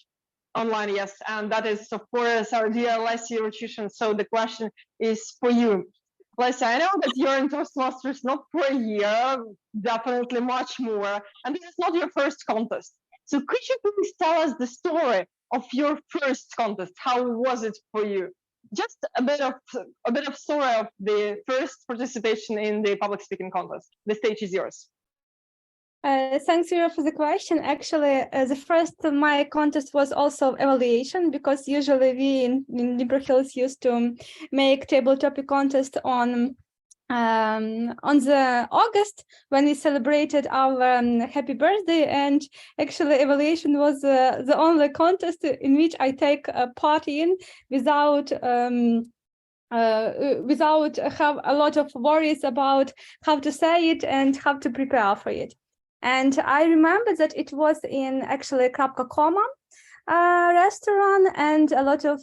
yes, and that is of course our dear Leslie Ruchushin. So the question is for you. Leslie, I know that you're in Toastmasters not for a year, definitely much more, and this is not your first contest. So could you please tell us the story of your first contest? How was it for you? Just a bit of story of the first participation in the public speaking contest. The stage is yours. Thanks, Yura, for the question. Actually, the first my contest was also evaluation, because usually we in Dnipro Hills used to make table topic contest on the August when we celebrated our happy birthday, and actually evaluation was the only contest in which I take a part in without have a lot of worries about how to say it and how to prepare for it. And I remember that it was in actually Krapka Koma restaurant, and a lot of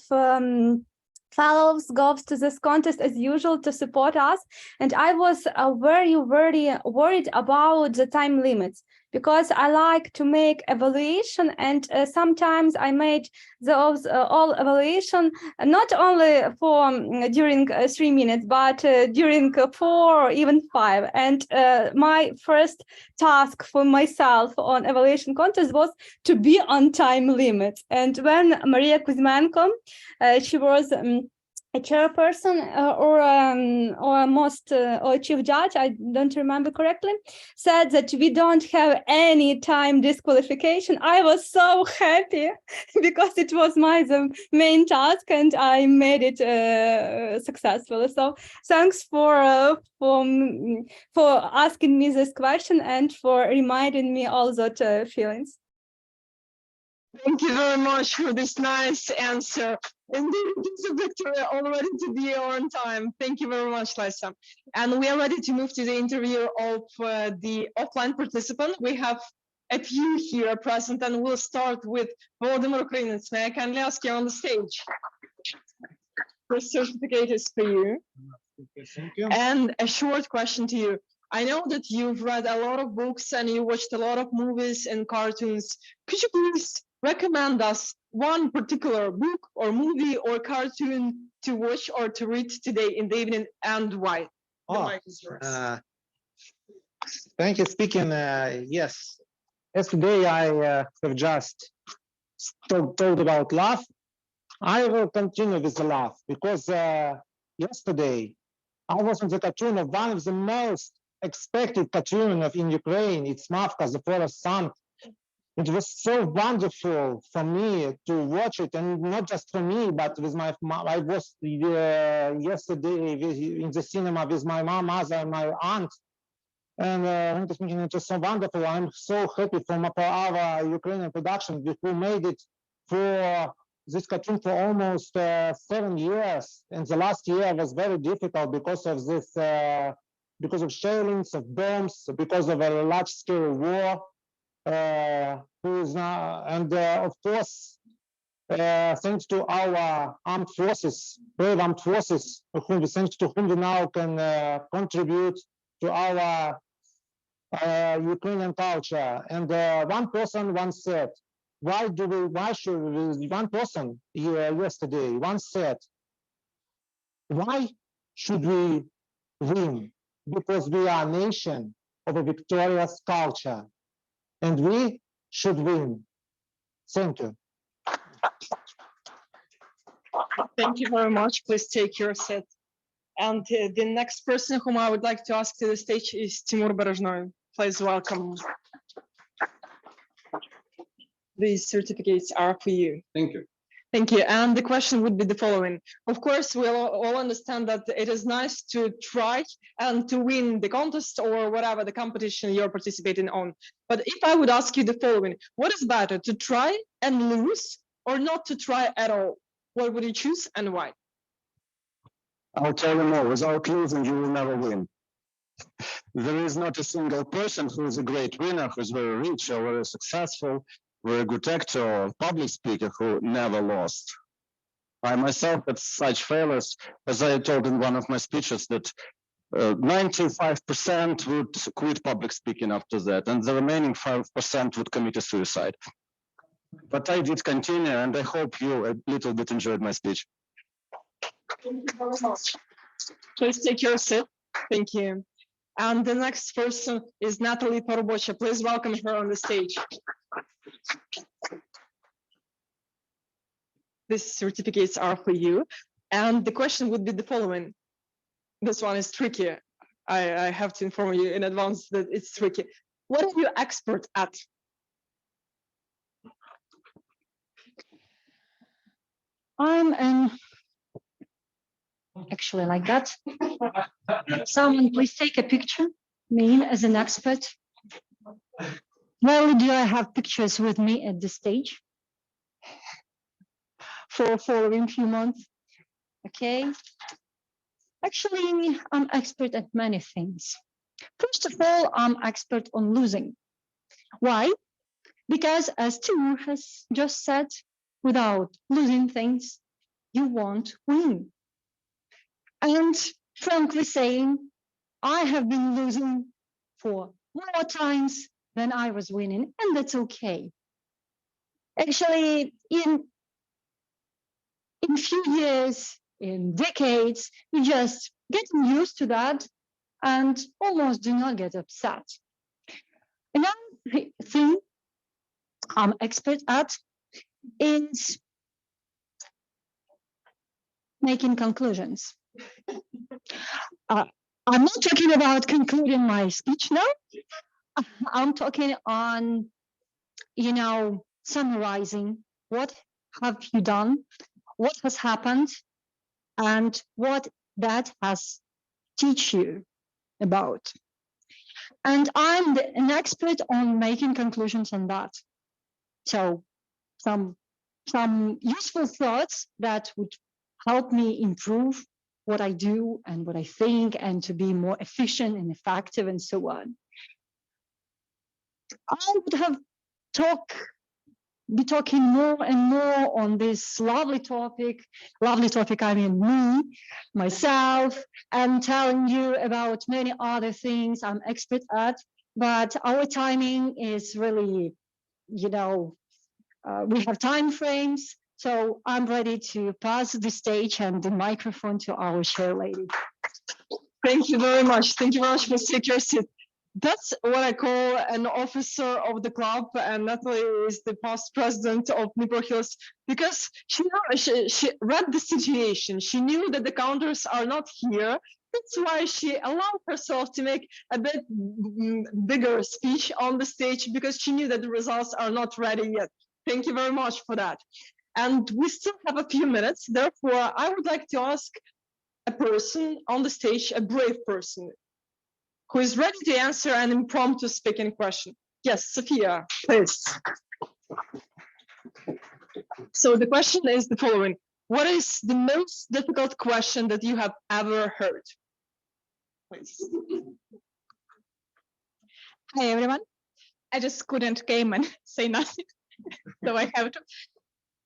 fellows goes to this contest as usual to support us. And I was very worried about the time limits, because I like to make evaluation, and sometimes I made those all evaluation not only for during 3 minutes, but during 4 or even 5. And my first task for myself on evaluation contest was to be on time limit. And when Maria Kuzmenko, she was a chairperson or chief judge, I don't remember correctly, said that we don't have any time disqualification. I was so happy because it was the main task, and I made it successfully. So thanks for asking me this question and for reminding me all those feelings. Thank you very much for this nice answer. Indeed, it is a victory already to be on time. Thank you very much, Lisa. And we are ready to move to the interview of the offline participant. We have a few here present, and we'll start with Volodymyr Ukrainets. May I kindly ask you on the stage? First certificate is for you. Thank you. And a short question to you. I know that you've read a lot of books and you watched a lot of movies and cartoons. Could you please recommend us one particular book or movie or cartoon to watch or to read today in the evening, and why? The mic is yours. Thank you. Speaking, yes, as today I have just told about love, I will continue with the love because yesterday I was on the cartoon of one of the most expected cartoon of in Ukraine. It's Mavka, the Forest Sun. It was so wonderful for me to watch it, and not just for me, but with my mom. I was yesterday in the cinema with my mom, mother, and my aunt. And it was so wonderful. I'm so happy for our Ukrainian production who made it for this cartoon for almost 7 years. And the last year was very difficult because of this, because of shellings, of bombs, because of a large-scale war. Who is now, and of course, thanks to our armed forces, brave armed forces, thanks to whom we now can contribute to our Ukrainian culture. And one person once said, why should we, one person yesterday once said, why should we win? Because we are a nation of a victorious culture, and we should win. Thank you. Thank you very much. Please take your seat. And the next person whom I would like to ask to the stage is Timur Berezhnoy. Please welcome. These certificates are for you. Thank you. Thank you. And the question would be the following. Of course, we all understand that it is nice to try and to win the contest or whatever the competition you're participating on. But if I would ask you the following, what is better, to try and lose or not to try at all? What would you choose and why? I'll tell you more, without losing, you will never win. There is not a single person who is a great winner, who is very rich or very successful, very good actor or public speaker who never lost. I myself had such failures, as I told in one of my speeches, that 95% would quit public speaking after that, and the remaining 5% would commit a suicide. But I did continue, and I hope you a little bit enjoyed my speech. Thank you very much. Please take your seat. Thank you. And the next person is Nataly Parubocha. Please welcome her on the stage. These certificates are for you. And the question would be the following. This one is tricky. I have to inform you in advance that it's tricky. What are you expert at? I'm an actually like that. Someone please take a picture, me as an expert. Rarely do I have pictures with me at this stage for following few months. Okay. Actually, I'm expert at many things. First of all, I'm expert on losing. Why? Because as Timur has just said, without losing things, you won't win. And frankly saying, I have been losing for more times than I was winning, and that's okay. Actually, in few years, in decades, you just get used to that and almost do not get upset. Another thing I'm expert at is making conclusions. I'm not talking about concluding my speech now. I'm talking on, summarizing what have you done, what has happened, and what that has teach you about. And I'm an expert on making conclusions on that. So some useful thoughts that would help me improve what I do and what I think and to be more efficient and effective and so on. I would have be talking more and more on this lovely topic, I mean me, myself, and telling you about many other things I'm expert at, but our timing is really, we have time frames, so I'm ready to pass the stage and the microphone to our chair lady. Thank you very much. Thank you very much, Ms. Security. That's what I call an officer of the club, and Nataly is the past president of Dnipro Hills, because she read the situation. She knew that the counters are not here. That's why she allowed herself to make a bit bigger speech on the stage, because she knew that the results are not ready yet. Thank you very much for that. And we still have a few minutes. Therefore, I would like to ask a person on the stage, a brave person, who is ready to answer an impromptu speaking question. Yes, Sophia, please. So the question is the following. What is the most difficult question that you have ever heard? Please. Hi, everyone. I just couldn't came and say nothing, so I have to.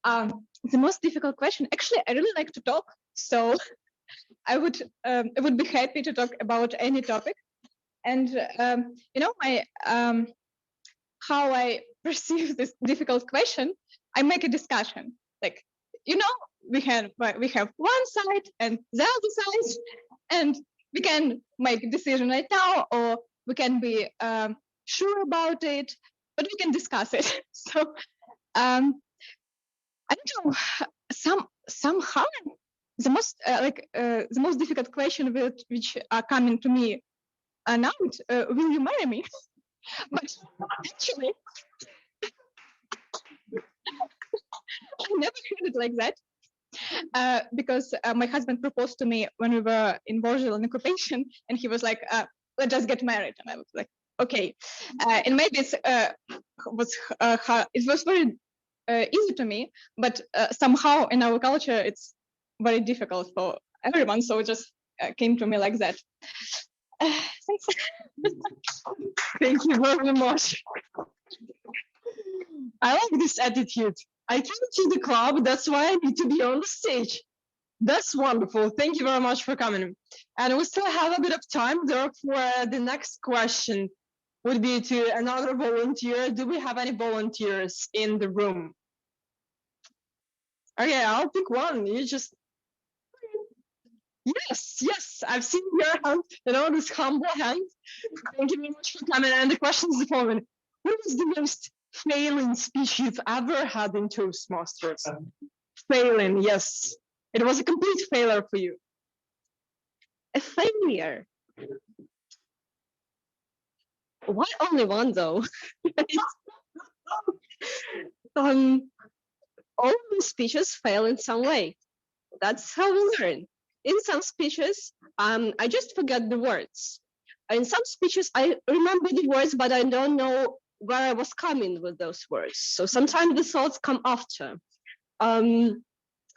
The most difficult question, actually, I really like to talk, so I would be happy to talk about any topic. And you know, how I perceive this difficult question, I make a discussion. Like, you know, we have one side and the other side, and we can make a decision right now, or we can be sure about it, but we can discuss it. So I don't know. Somehow the most the most difficult question which are coming to me now, will you marry me? But actually, I never heard it like that, because my husband proposed to me when we were in Volozhyl in occupation, and he was like, let's just get married. And I was like, okay. And maybe it was very easy to me, but somehow in our culture, it's very difficult for everyone. So it just came to me like that. Thanks. Thank you very much. I like this attitude. I came to the club, that's why I need to be on the stage. That's wonderful. Thank you very much for coming. And we still have a bit of time, therefore the next question would be to another volunteer. Do we have any volunteers in the room? Okay, I'll pick one. You just... Yes, I've seen your hand, this humble hand. Thank you very much for coming. And the question is the following. What was the most failing speech you've ever had in Toastmasters? Failing, yes. It was a complete failure for you. A failure? Why only one, though? All the speeches fail in some way. That's how we learn. In some speeches, I just forget the words. In some speeches, I remember the words, but I don't know where I was coming with those words. So sometimes the thoughts come after. The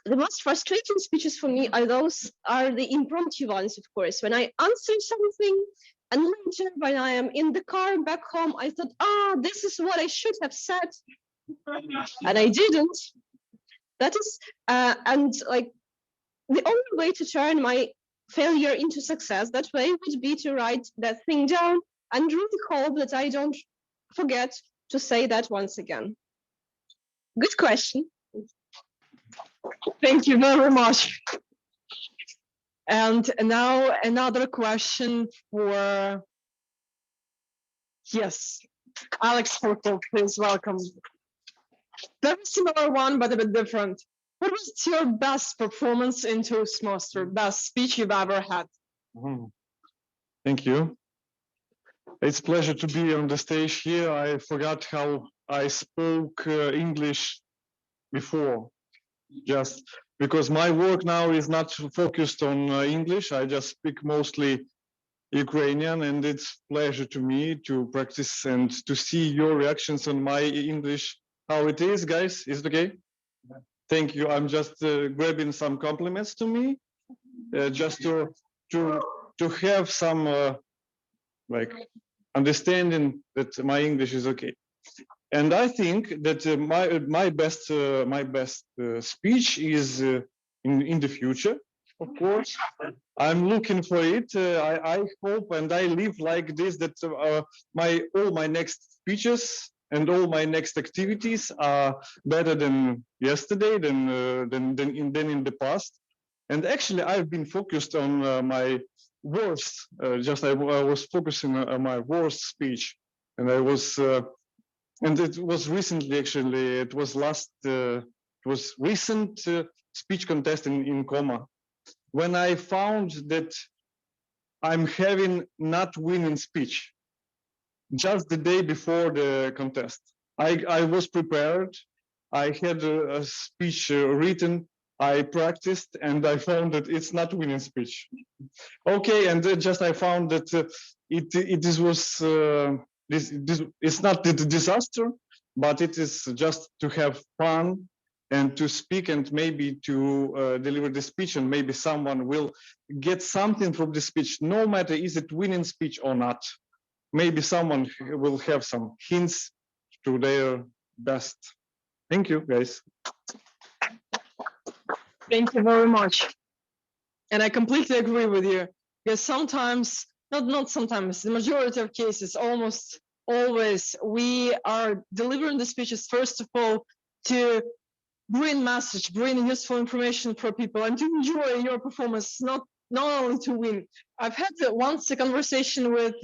most frustrating speeches for me are the impromptu ones, of course. When I answer something, and later when I am in the car back home, I thought, this is what I should have said, and I didn't. That is, and like, the only way to turn my failure into success that way would be to write that thing down and really hope that I don't forget to say that once again. Good question. Thank you very much. And now another question for, yes, Alex Forkel, please welcome. Very similar one, but a bit different. What was your best performance in Toastmaster, best speech you've ever had? Thank you. It's a pleasure to be on the stage here. I forgot how I spoke English before, just because my work now is not focused on English. I just speak mostly Ukrainian, and it's a pleasure to me to practice and to see your reactions on my English. How it is, guys? Is it okay? Thank you. I'm just grabbing some compliments to me, just to have some like understanding that my English is okay. And I think that my best speech is in the future. Of course, I'm looking for it. I hope and I live like this, that all my next speeches and all my next activities are better than yesterday, than in the past. And actually, I've been focused on my worst. I was focusing on my worst speech, and I was, and it was recently actually. It was recent speech contest in Coma, when I found that I'm having not winning speech just the day before the contest. I was prepared. I had a speech written. I practiced, and I found that it's not winning speech. Okay, and just I found that it's not the disaster, but it is just to have fun and to speak and maybe to deliver the speech, and maybe someone will get something from the speech, no matter is it winning speech or not. Maybe someone will have some hints to their best. Thank you, guys. Thank you very much. And I completely agree with you, because sometimes, not sometimes, the majority of cases, almost always, we are delivering the speeches, first of all, to bring message, bring useful information for people, and to enjoy your performance, not only to win. I've had once a conversation with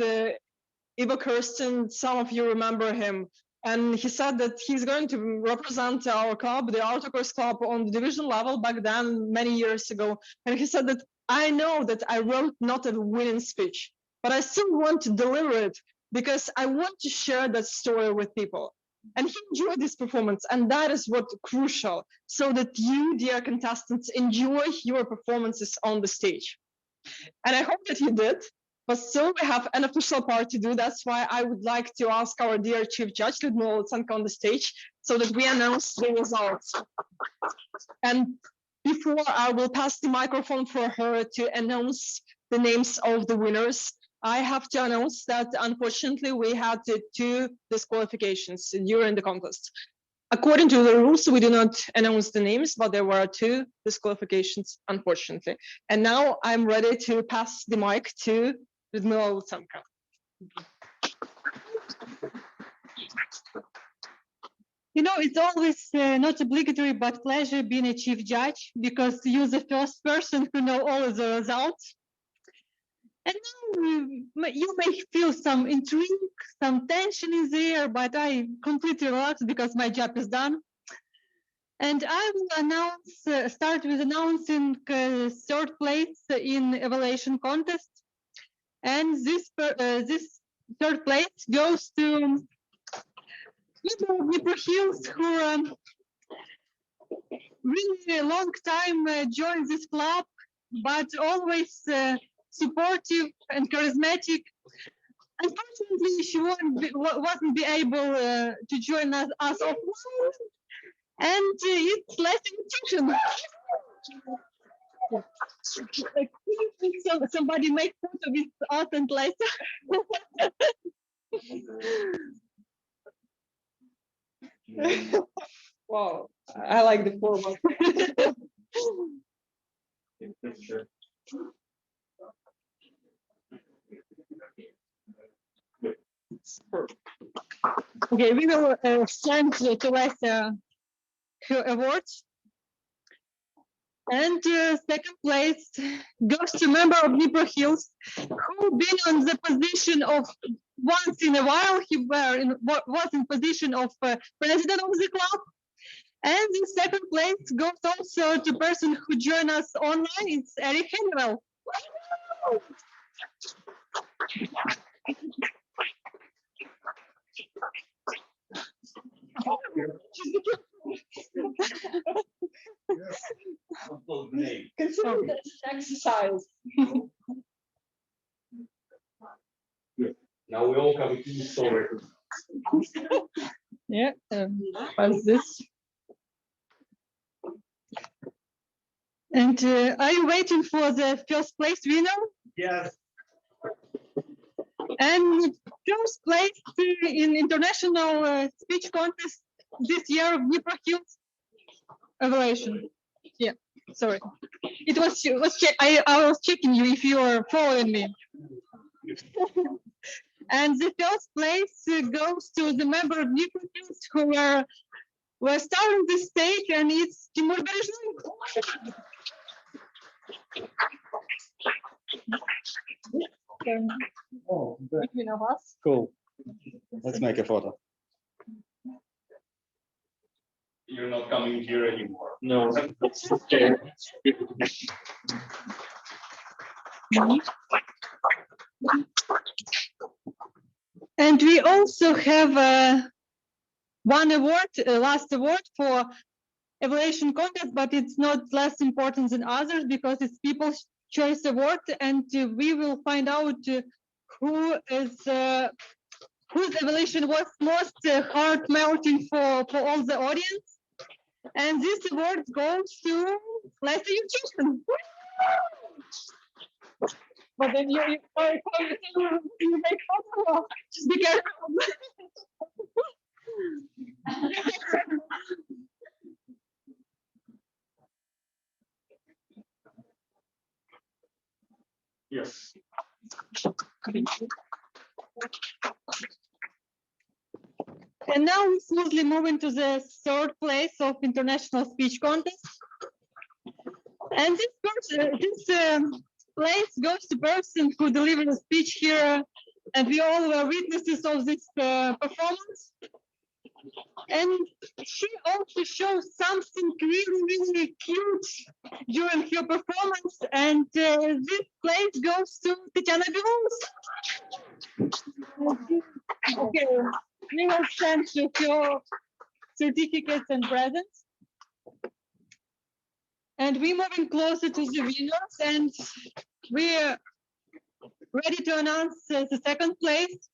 Ivo Kirsten, some of you remember him, and he said that he's going to represent our club, the Autocross Club, on the division level back then, many years ago. And he said that I know that I wrote not a winning speech, but I still want to deliver it because I want to share that story with people. And he enjoyed this performance, and that is what's crucial, so that you, dear contestants, enjoy your performances on the stage. And I hope that you did. But still, we have an official part to do. That's why I would like to ask our dear Chief Judge, Lyudmila Lutsenko, on the stage so that we announce the results. And before I will pass the microphone for her to announce the names of the winners, I have to announce that, unfortunately, we had 2 disqualifications during the contest. According to the rules, we do not announce the names, but there were 2 disqualifications, unfortunately. And now I'm ready to pass the mic to Lyudmila Lutsenko. You know, it's always not obligatory, but pleasure being a chief judge, because you're the first person who know all of the results. And now you may feel some intrigue, some tension in the air, but I completely relaxed because my job is done. And I will start with announcing 3rd place in evaluation contest. And this 3rd place goes to Dnipro Hills, who really a long time joined this club, but always supportive and charismatic. Unfortunately, she wasn't be able to join us offline, and it's less invitation. Somebody make photo with us and Lisa. Wow, I like the format. Okay, we will send to Lisa her awards. And 2nd place goes to member of Dnipro Hills, who been on the position of, once in a while, he was in position of president of the club. And the 2nd place goes also to person who joined us online. It's Eric Henwell. Consider this exercise. Now we all have a key story. Yeah, what's this? And are you waiting for the 1st place winner? Yes. And 1st place in international speech contest this year of Dnipro Hills evaluation. Yeah, sorry. It was I was checking you if you are following me. And the 1st place goes to the member of Dnipro Hills who were starting the stage, and it's Timur Berezhnoy. Oh, Between of us. cool. Let's make a photo. You're not coming here anymore. No. Okay. And we also have one award, last award for evaluation contest, but it's not less important than others because it's People's Choice Award, and we will find out who is whose evaluation was most heart melting for all the audience. And this award goes to Lester Yuchishkin. But then you make photo. Just be careful. Yes. And now we smoothly move into the third place of international speech contest. And this place goes to person who delivered a speech here, and we all were witnesses of this performance. And she also shows something really, really cute during her performance, and this place goes to Tetiana Bilous. Okay, we will send you your certificates and presents. And we're moving closer to the winners, and we're ready to announce the second place.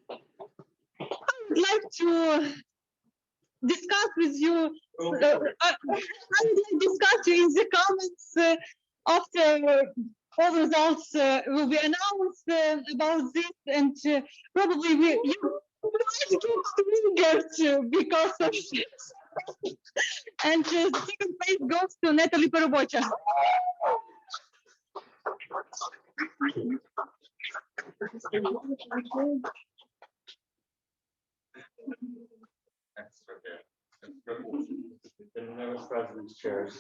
I would like to discuss with you. I would like to discuss you in the comments after all results will be announced about this, and probably you might get triggered because of this. And the second place goes to Nataly Parubocha. That's okay. They never president's chairs.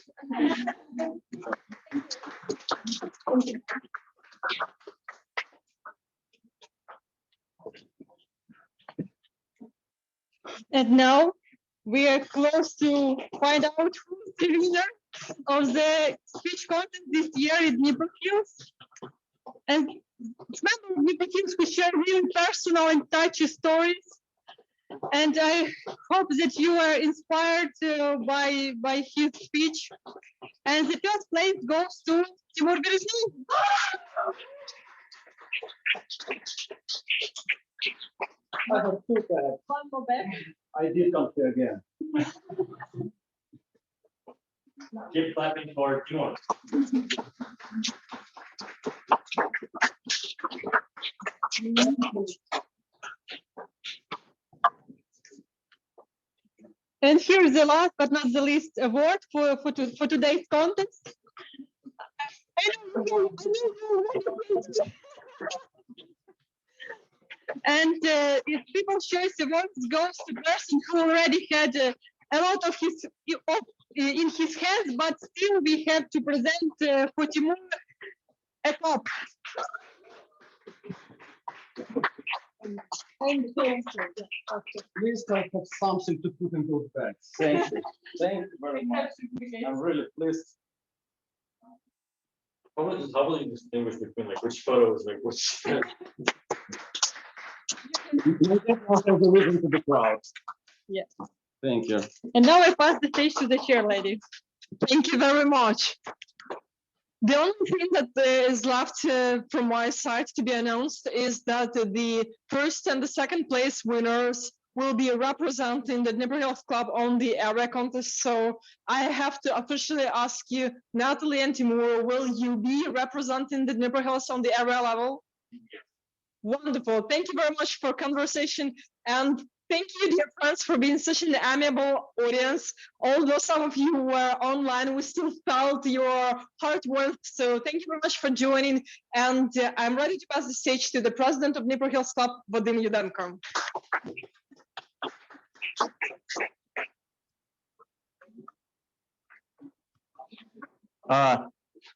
And now we are close to find out who's the winner of the speech contest this year in Dnipro. And it's members of Dnipro who share really personal and touchy stories. And I hope that you are inspired by his speech. And the first place goes to Timur Berezhnoy. I have two bags. One more back. I did come here again. Keep clapping for Timur. And here's the last but not the least award for today's contest. And if People's Choice Awards goes to person who already had a lot of his in his hands, but still we have to present for Timur a cup. Please I have something to put in those bags. Thank you. Thank you very much. I'm really pleased. How will you distinguish between like which photos, like which? The reason to the crowd. Yeah. Thank you. And now I pass the stage to the chair lady. Thank you very much. The only thing that is left from my side to be announced is that the first and the second place winners will be representing the Dnipro Health Club on the area contest. So I have to officially ask you, Nataly and Timur, will you be representing the Dnipro Health on the area level? Wonderful. Thank you very much for conversation, and thank you, dear friends, for being such an amiable audience. Although some of you were online, we still felt your hard work. So thank you very much for joining. And I'm ready to pass the stage to the president of Dnipro Hills Club, Volodymyr Yudenko.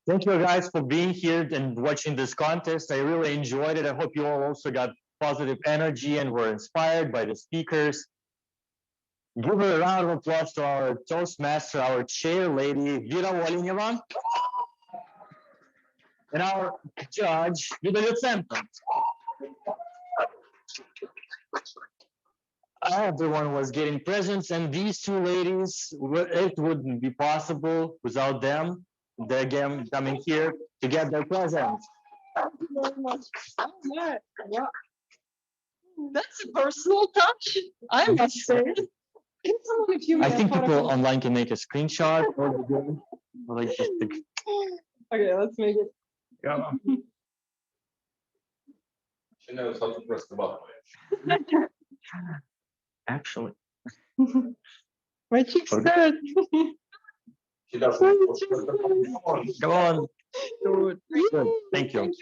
Thank you guys for being here and watching this contest. I really enjoyed it. I hope you all also got positive energy and were inspired by the speakers. Give a round of applause to our Toastmaster, our chair lady, Vera Volodymyr, and our judge, Volodymyr. Everyone was getting presents, and these two ladies, it wouldn't be possible without them. They're again coming here to get their presents. Thank you very much. Yeah. That's a personal touch, I must say. Can someone give me I a think people photograph? online can make a screenshot or like just Okay, let's make it. yeah. She knows how to press the button. Actually, My cheeks hurt. She doesn't. come on. Good. Thank you.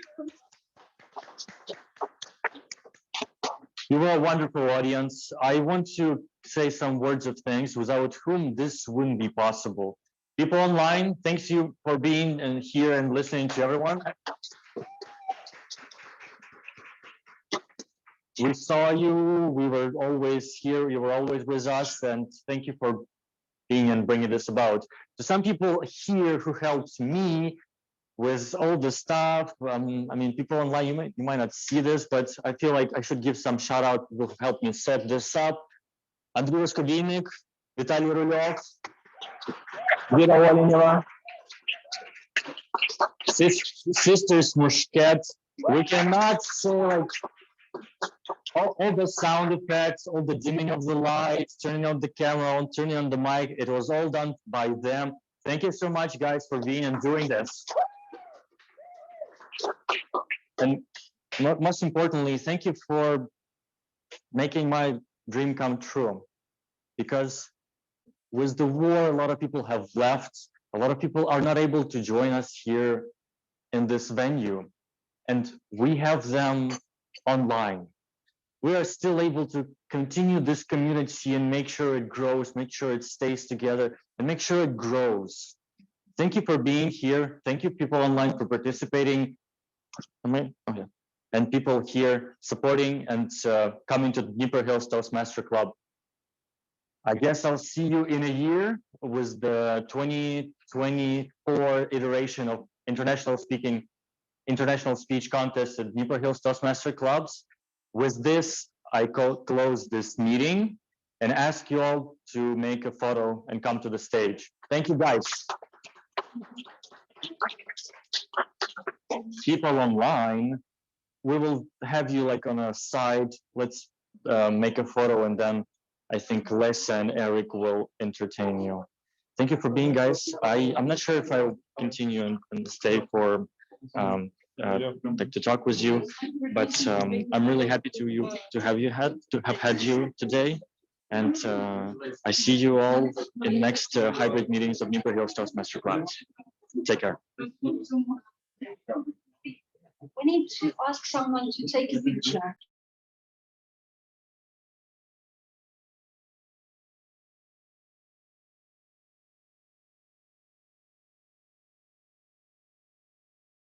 You were a wonderful audience. I want to say some words of thanks without whom this wouldn't be possible. People online, thanks you for being here and listening to everyone. We saw you, we were always here, you were always with us, and thank you for being and bringing this about. To some people here who helped me with all the stuff, I mean, people online, you might not see this, but I feel like I should give some shout out who helped me set this up. Andrii, Vitaly Rulov, Vera Volodymyr, Sisters Mushket. We cannot say like all the sound effects, all the dimming of the lights, turning on the camera on, turning on the mic. It was all done by them. Thank you so much, guys, for being and doing this. And most importantly, thank you for making my dream come true. Because with the war, a lot of people have left. A lot of people are not able to join us here in this venue. And we have them online. We are still able to continue this community and make sure it grows, make sure it stays together, and make sure it grows. Thank you for being here. Thank you, people online, for participating. Okay. And people here supporting and coming to Dnipro Hills Toastmaster Club. I guess I'll see you in a year with the 2024 iteration of international speech contest at Dnipro Hills Toastmaster Clubs. With this, I close this meeting and ask you all to make a photo and come to the stage. Thank you, guys. People online, we will have you like on a side. Let's make a photo, and then I think Lesa and Eric will entertain you. Thank you for being, guys. I'm not sure if I'll continue and stay for like to talk with you, but I'm really happy to have had you today, and I see you all in next hybrid meetings of Dnipro Hills Toastmaster Club. Take care. We need to ask someone to take a picture.